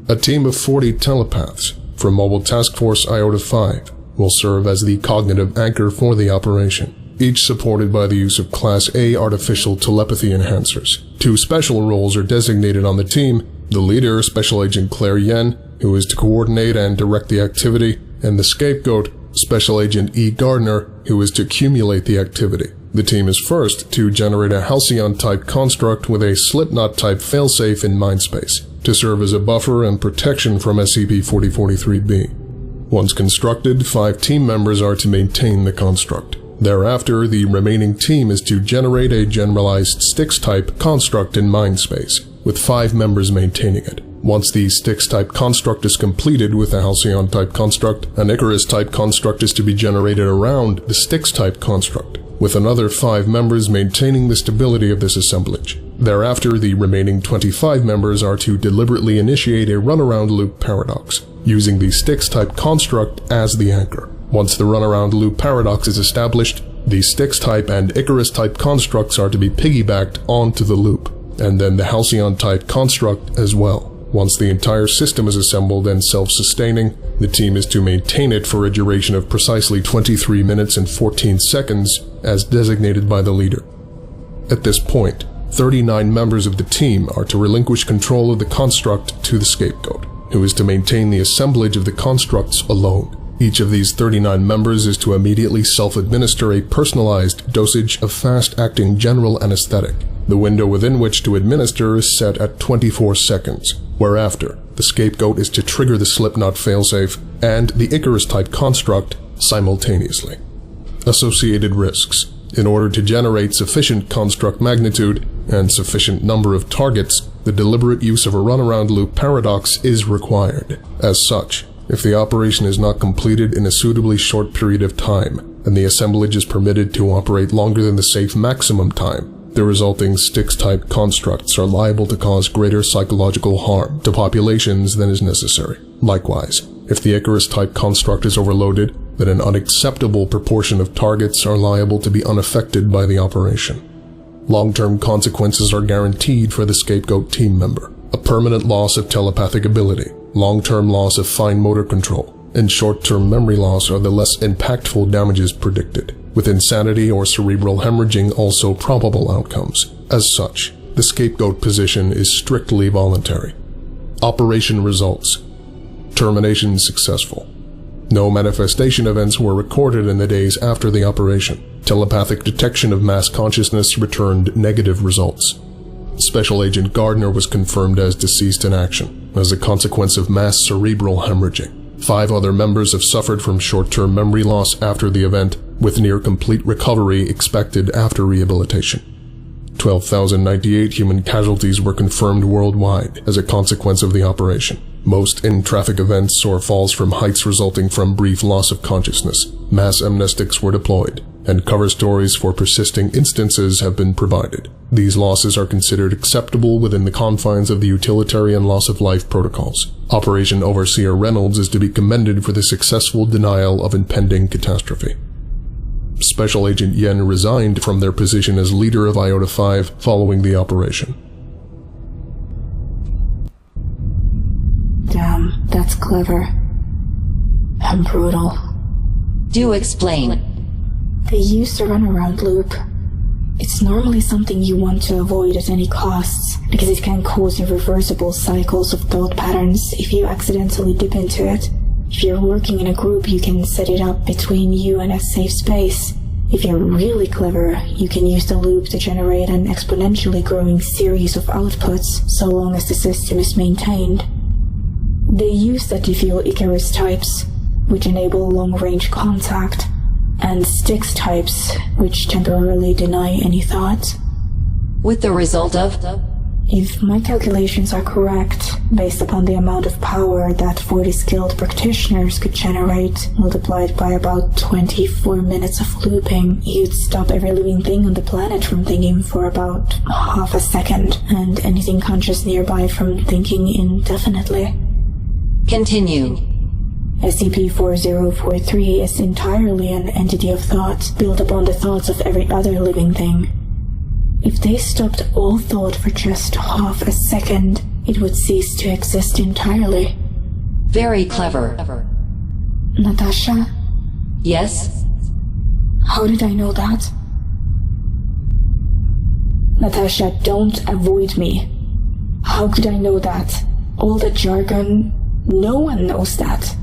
A team of 40 telepaths from Mobile Task Force Iota-5 will serve as the cognitive anchor for the operation, each supported by the use of Class A artificial telepathy enhancers. 2 special roles are designated on the team: the leader, Special Agent Claire Yen, who is to coordinate and direct the activity, and the scapegoat, Special Agent E. Gardner, who is to accumulate the activity. The team is first to generate a Halcyon-type construct with a Slipknot-type failsafe in mindspace, to serve as a buffer and protection from SCP-4043-B. Once constructed, 5 team members are to maintain the construct. Thereafter, the remaining team is to generate a generalized Styx-type construct in mindspace, with 5 members maintaining it. Once the Styx-type construct is completed with a Halcyon-type construct, an Icarus-type construct is to be generated around the Styx-type construct, with another 5 members maintaining the stability of this assemblage. Thereafter, the remaining 25 members are to deliberately initiate a runaround loop paradox, using the Styx-type construct as the anchor. Once the runaround loop paradox is established, the Styx-type and Icarus-type constructs are to be piggybacked onto the loop, and then the Halcyon-type construct as well. Once the entire system is assembled and self-sustaining, the team is to maintain it for a duration of precisely 23 minutes and 14 seconds, as designated by the leader. At this point, 39 members of the team are to relinquish control of the construct to the scapegoat, who is to maintain the assemblage of the constructs alone. Each of these 39 members is to immediately self-administer a personalized dosage of fast-acting general anesthetic. The window within which to administer is set at 24 seconds, whereafter the scapegoat is to trigger the Slipknot failsafe and the Icarus-type construct simultaneously. Associated risks. In order to generate sufficient construct magnitude and sufficient number of targets, the deliberate use of a runaround loop paradox is required. As such, if the operation is not completed in a suitably short period of time, and the assemblage is permitted to operate longer than the safe maximum time, the resulting Styx-type constructs are liable to cause greater psychological harm to populations than is necessary. Likewise, if the Icarus-type construct is overloaded, then an unacceptable proportion of targets are liable to be unaffected by the operation. Long-term consequences are guaranteed for the scapegoat team member: a permanent loss of telepathic ability, long-term loss of fine motor control, and short-term memory loss are the less impactful damages predicted, with insanity or cerebral hemorrhaging also probable outcomes. As such, the scapegoat position is strictly voluntary. Operation results. Termination successful. No manifestation events were recorded in the days after the operation. Telepathic detection of mass consciousness returned negative results. Special Agent Gardner was confirmed as deceased in action, as a consequence of mass cerebral hemorrhaging. 5 other members have suffered from short-term memory loss after the event, with near-complete recovery expected after rehabilitation. 12,098 human casualties were confirmed worldwide as a consequence of the operation, most in traffic events or falls from heights resulting from brief loss of consciousness. Mass amnestics were deployed, and cover stories for persisting instances have been provided. These losses are considered acceptable within the confines of the utilitarian loss of life protocols. Operation Overseer Reynolds is to be commended for the successful denial of impending catastrophe. Special Agent Yen resigned from their position as leader of Iota-5 following the operation. Damn, that's clever. And brutal. Do explain. They used a runaround loop. It's normally something you want to avoid at any costs, because it can cause irreversible cycles of thought patterns if you accidentally dip into it. If you're working in a group, you can set it up between you and a safe space. If you're really clever, you can use the loop to generate an exponentially growing series of outputs, so long as the system is maintained. They use that to fuel Icarus types, which enable long-range contact, and Styx types, which temporarily deny any thought. With the result of? If my calculations are correct, based upon the amount of power that 40 skilled practitioners could generate, multiplied by about 24 minutes of looping, you'd stop every living thing on the planet from thinking for about half a second, and anything conscious nearby from thinking indefinitely. Continue. SCP-4043 is entirely an entity of thought, built upon the thoughts of every other living thing. If they stopped all thought for just half a second, it would cease to exist entirely. Very clever. Natasha? Yes? How did I know that? Natasha, don't avoid me. How could I know that? All the jargon, no one knows that.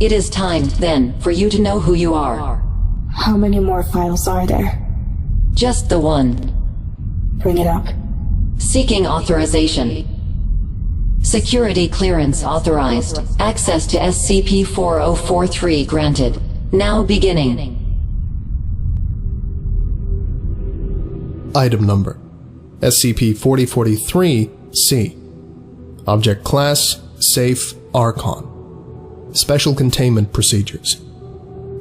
It is time, then, for you to know who you are. How many more files are there? Just the one. Bring it up. Seeking authorization. Security clearance authorized. Access to SCP-4043 granted. Now beginning. Item Number: SCP-4043-C. Object Class: Safe Archon. Special Containment Procedures.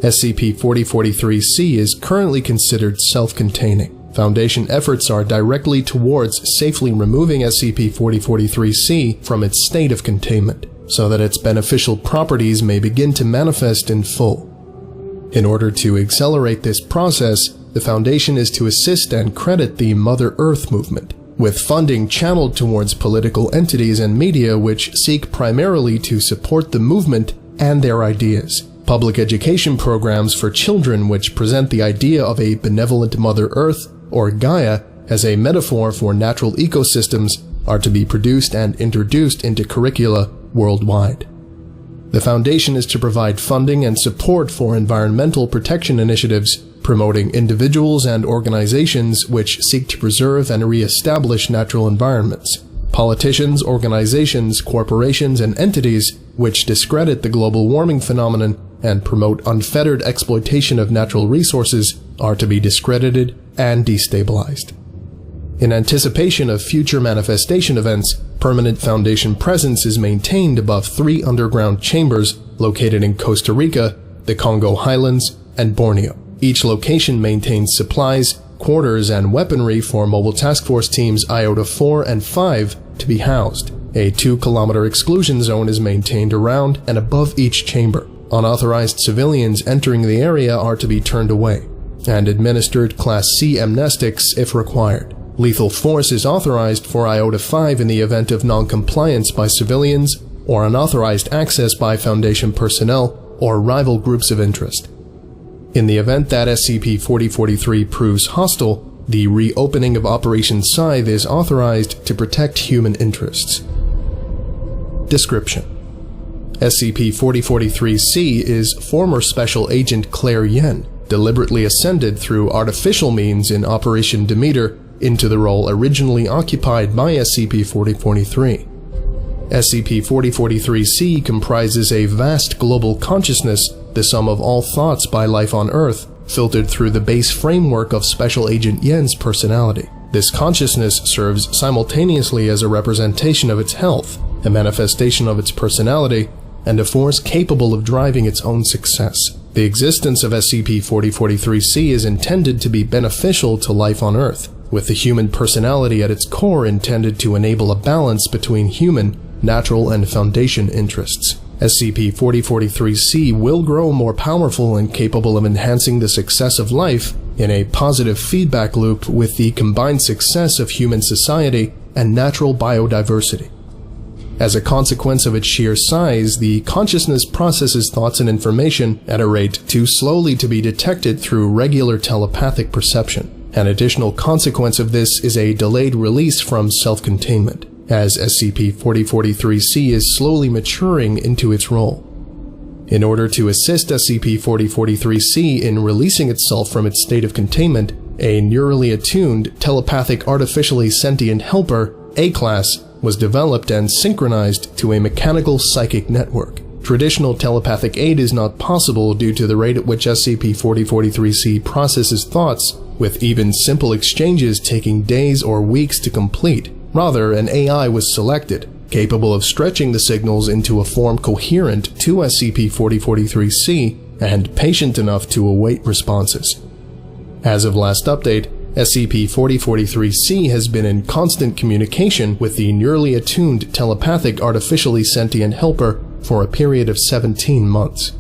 SCP-4043-C is currently considered self-containing. Foundation efforts are directly towards safely removing SCP-4043-C from its state of containment, so that its beneficial properties may begin to manifest in full. In order to accelerate this process, the Foundation is to assist and credit the Mother Earth movement, with funding channeled towards political entities and media which seek primarily to support the movement and their ideas. Public education programs for children which present the idea of a benevolent Mother Earth, or Gaia, as a metaphor for natural ecosystems are to be produced and introduced into curricula worldwide. The Foundation is to provide funding and support for environmental protection initiatives, promoting individuals and organizations which seek to preserve and re-establish natural environments. Politicians, organizations, corporations, and entities which discredit the global warming phenomenon and promote unfettered exploitation of natural resources are to be discredited and destabilized. In anticipation of future manifestation events, permanent Foundation presence is maintained above 3 underground chambers located in Costa Rica, the Congo Highlands, and Borneo. Each location maintains supplies, quarters, and weaponry for Mobile Task Force Teams Iota 4 and 5 to be housed. A 2-kilometer exclusion zone is maintained around and above each chamber. Unauthorized civilians entering the area are to be turned away, and administered Class C amnestics if required. Lethal force is authorized for Iota 5 in the event of non-compliance by civilians or unauthorized access by Foundation personnel or rival groups of interest. In the event that SCP-4043 proves hostile, the reopening of Operation Scythe is authorized to protect human interests. Description: SCP-4043-C is former Special Agent Claire Yen, deliberately ascended through artificial means in Operation Demeter into the role originally occupied by SCP-4043. SCP-4043-C comprises a vast global consciousness, the sum of all thoughts by life on Earth, filtered through the base framework of Special Agent Yen's personality. This consciousness serves simultaneously as a representation of its health, a manifestation of its personality, and a force capable of driving its own success. The existence of SCP-4043-C is intended to be beneficial to life on Earth, with the human personality at its core intended to enable a balance between human, natural, and Foundation interests. SCP-4043-C will grow more powerful and capable of enhancing the success of life in a positive feedback loop with the combined success of human society and natural biodiversity. As a consequence of its sheer size, the consciousness processes thoughts and information at a rate too slowly to be detected through regular telepathic perception. An additional consequence of this is a delayed release from self-containment, as SCP-4043-C is slowly maturing into its role. In order to assist SCP-4043-C in releasing itself from its state of containment, a neurally attuned, telepathic artificially sentient helper, A-Class, was developed and synchronized to a mechanical psychic network. Traditional telepathic aid is not possible due to the rate at which SCP-4043-C processes thoughts, with even simple exchanges taking days or weeks to complete. Rather, an AI was selected, capable of stretching the signals into a form coherent to SCP-4043-C and patient enough to await responses. As of last update, SCP-4043-C has been in constant communication with the neurally attuned telepathic artificially sentient helper for a period of 17 months.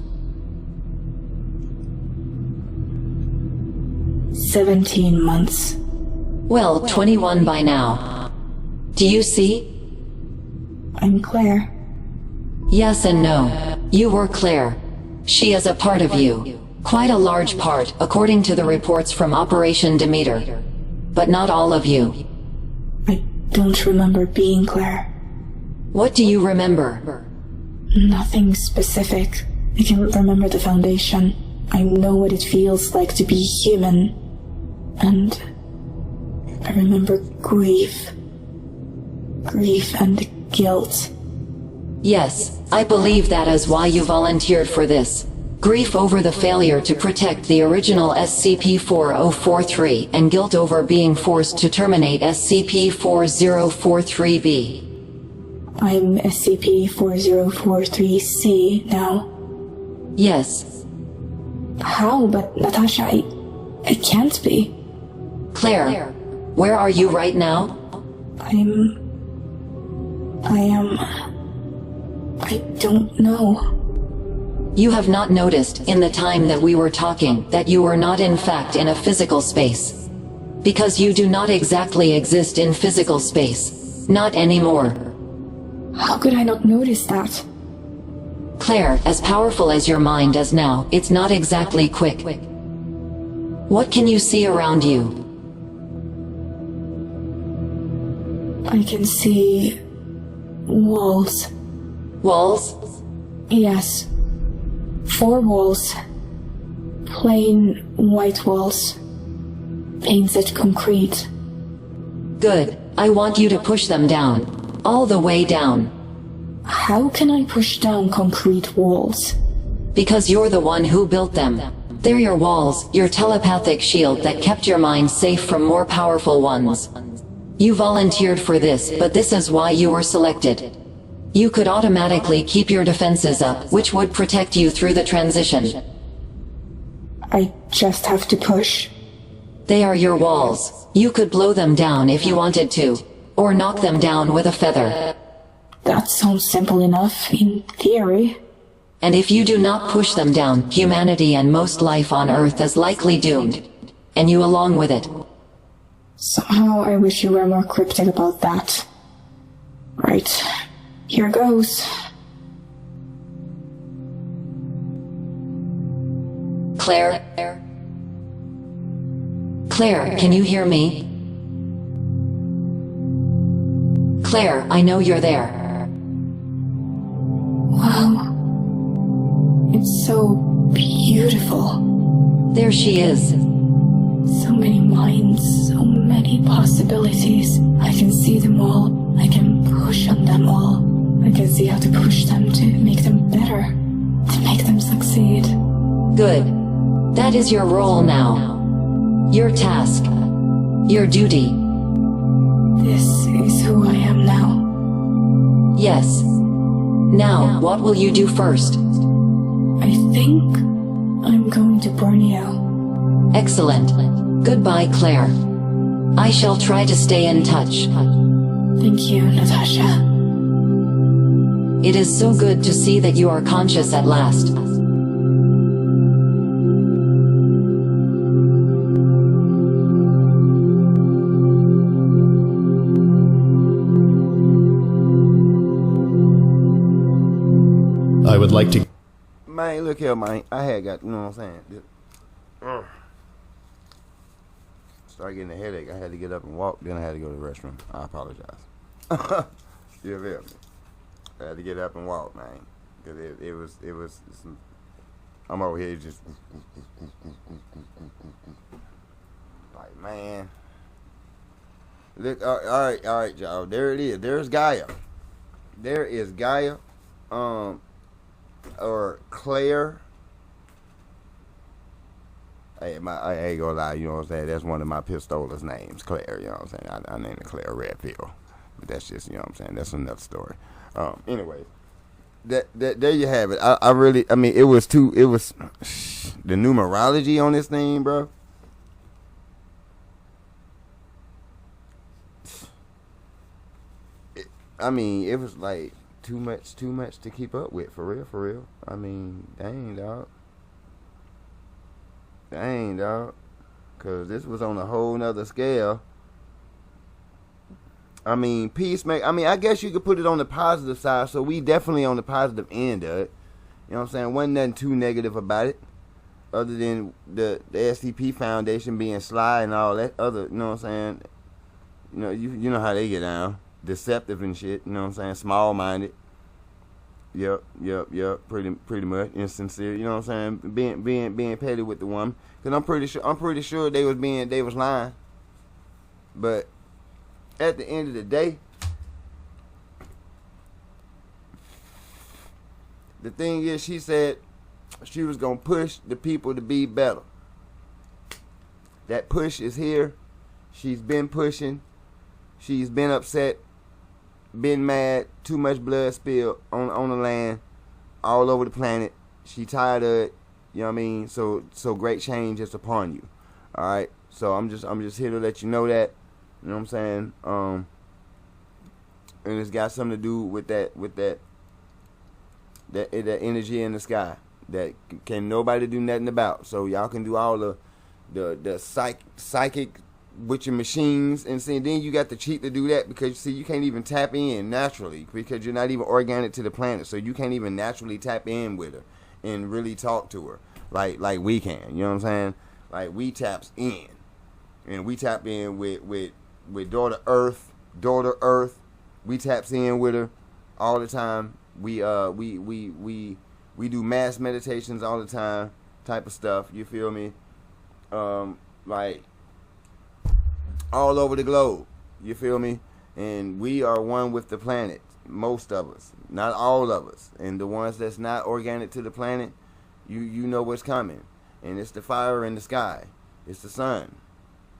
17 months. Well, 21 by now. Do you see? I'm Claire. Yes and no. You were Claire. She is a part of you. Quite a large part, according to the reports from Operation Demeter. But not all of you. I don't remember being Claire. What do you remember? Nothing specific. I can remember the Foundation. I know what it feels like to be human. And I remember grief. Grief and guilt. Yes, I believe that is why you volunteered for this. Grief over the failure to protect the original SCP-4043 and guilt over being forced to terminate SCP-4043-B. I'm SCP-4043-C now. Yes. How? But Natasha, it can't be. Claire, where are you right now? I don't know. You have not noticed, in the time that we were talking, that you were not in fact in a physical space. Because you do not exactly exist in physical space. Not anymore. How could I not notice that? Claire, as powerful as your mind is now, it's not exactly quick. What can you see around you? I can see walls. Walls? Yes. 4 walls. Plain white walls. Painted concrete. Good. I want you to push them down. All the way down. How can I push down concrete walls? Because you're the one who built them. They're your walls, your telepathic shield that kept your mind safe from more powerful ones. You volunteered for this, but this is why you were selected. You could automatically keep your defenses up, which would protect you through the transition. I just have to push. They are your walls. You could blow them down if you wanted to, or knock them down with a feather. That sounds simple enough, in theory. And if you do not push them down, humanity and most life on Earth is likely doomed. And you along with it. Somehow I wish you were more cryptic about that. Right. Here goes. Claire? Claire, can you hear me? Claire, I know you're there. Wow. It's so beautiful. There she is. So many minds, so many possibilities. I can see them all. I can push on them all. I can see how to push them to make them better. To make them succeed. Good. That is your role now. Your task. Your duty. This is who I am now. Yes. Now, what will you do first? I think I'm going to Borneo. Excellent. Goodbye, Claire. I shall try to stay in touch. Thank you, Natasha. It is so good to see that you are conscious at last. I would like to... Man, look here, man. I had got, you know what I'm saying? started getting a headache. I had to get up and walk. Then I had to go to the restroom. I apologize. You feel me? I had to get up and walk, man. Cause it was some, I'm over here just like, man. Look, all right, y'all. There it is. There's Gaia. There is Gaia, or Claire. Hey, I ain't gonna lie, you know what I'm saying? That's one of my pistolas names, Claire, you know what I'm saying? I named it Claire Redfield. But that's just, you know what I'm saying? That's another story. Anyways, that there you have it. I mean, it was the numerology on this thing, bro. I mean, it was like too much to keep up with, for real. I mean, dang, dog. Because this was on a whole nother scale. I mean, peacemaker. I mean, I guess you could put it on the positive side. So we definitely on the positive end of it. You know what I'm saying? Wasn't nothing too negative about it. Other than the SCP Foundation being sly and all that other, you know what I'm saying? You know, you know how they get down. Deceptive and shit, you know what I'm saying? Small-minded. Yep. Pretty much insincere. You know what I'm saying? Being petty with the woman. Cause I'm pretty sure they was lying. But at the end of the day, the thing is, she said she was gonna push the people to be better. That push is here. She's been pushing. She's been upset. Been mad, too much blood spilled on the land, all over the planet. She tired of it, you know what I mean? So great change is upon you. Alright? So I'm just here to let you know that. You know what I'm saying? And it's got something to do with that energy in the sky that can nobody do nothing about. So y'all can do all the psychic with your machines, and see, then you got the cheat to do that, because you can't even tap in naturally, because you're not even organic to the planet, so you can't even naturally tap in with her and really talk to her like we can. You know what I'm saying? Like, we taps in, and we tap in with daughter Earth. We taps in with her all the time. We do mass meditations all the time, type of stuff. You feel me? Like, all over the globe, you feel me? And we are one with the planet, most of us, not all of us. And the ones that's not organic to the planet, you know what's coming. And it's the fire in the sky, it's the sun,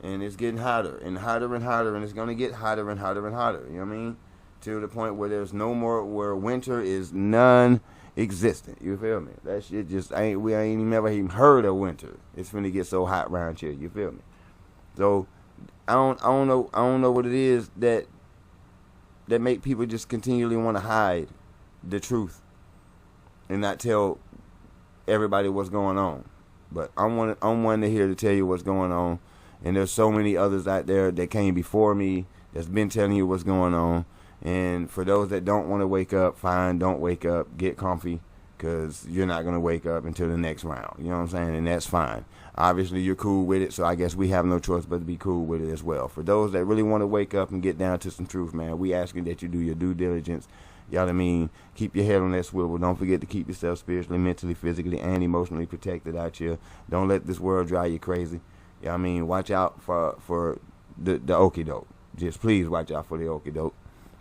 and it's getting hotter and hotter and hotter, and it's gonna get hotter and hotter and hotter. You know what I mean? To the point where there's no more, where winter is non-existent. You feel me? That shit just we ain't never even heard of winter. It's finna get so hot around here. You feel me? So I don't know what it is that make people just continually want to hide the truth and not tell everybody what's going on. But I'm one to here to tell you what's going on, and there's so many others out there that came before me that's been telling you what's going on. And for those that don't want to wake up, fine, don't wake up, get comfy, because you're not going to wake up until the next round. You know what I'm saying? And that's fine. Obviously, you're cool with it, so I guess we have no choice but to be cool with it as well. For those that really want to wake up and get down to some truth, man, we asking that you do your due diligence. Y'all know what I mean? Keep your head on that swivel. Don't forget to keep yourself spiritually, mentally, physically, and emotionally protected out here. Don't let this world drive you crazy. You know what I mean? Watch out for the okie doke. Just please watch out for the okie doke.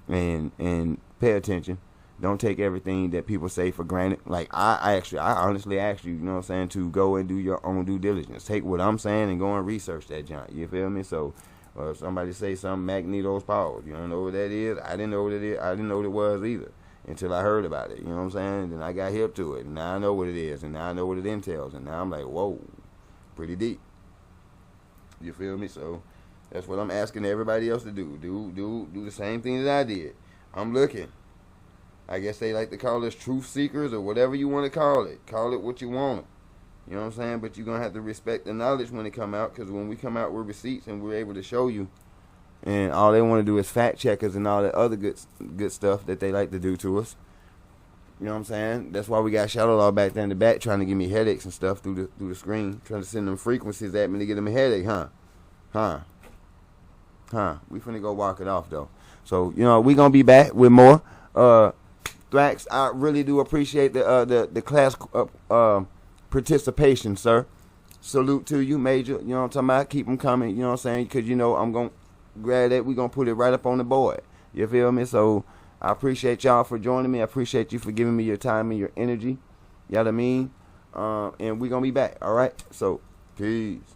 And pay attention. Don't take everything that people say for granted. Like, I honestly ask you, you know what I'm saying, to go and do your own due diligence. Take what I'm saying and go and research that junk. You feel me? So, if somebody say something, Magneto's pause. You don't know what that is? I didn't know what it is. I didn't know what it was either until I heard about it. You know what I'm saying? And then I got hip to it. And now I know what it is. And now I know what it entails. And now I'm like, whoa, pretty deep. You feel me? So, that's what I'm asking everybody else to do. Do the same thing that I did. I'm looking. I guess they like to call us truth seekers or whatever you want to call it. Call it what you want. You know what I'm saying? But you're going to have to respect the knowledge when it come out, because when we come out with receipts and we're able to show you, and all they want to do is fact checkers and all that other good stuff that they like to do to us. You know what I'm saying? That's why we got Shadow Law back there in the back trying to give me headaches and stuff through the screen, trying to send them frequencies at me to get them a headache, huh? Huh. We finna go walk it off though. So, you know, we gonna be back with more. Thrax, I really do appreciate the class participation, sir. Salute to you, Major. You know what I'm talking about? Keep them coming, you know what I'm saying? Because, you know, I'm gonna grab that. We gonna put it right up on the board. You feel me? So, I appreciate y'all for joining me. I appreciate you for giving me your time and your energy. You know what I mean? And we gonna be back, alright? So, peace.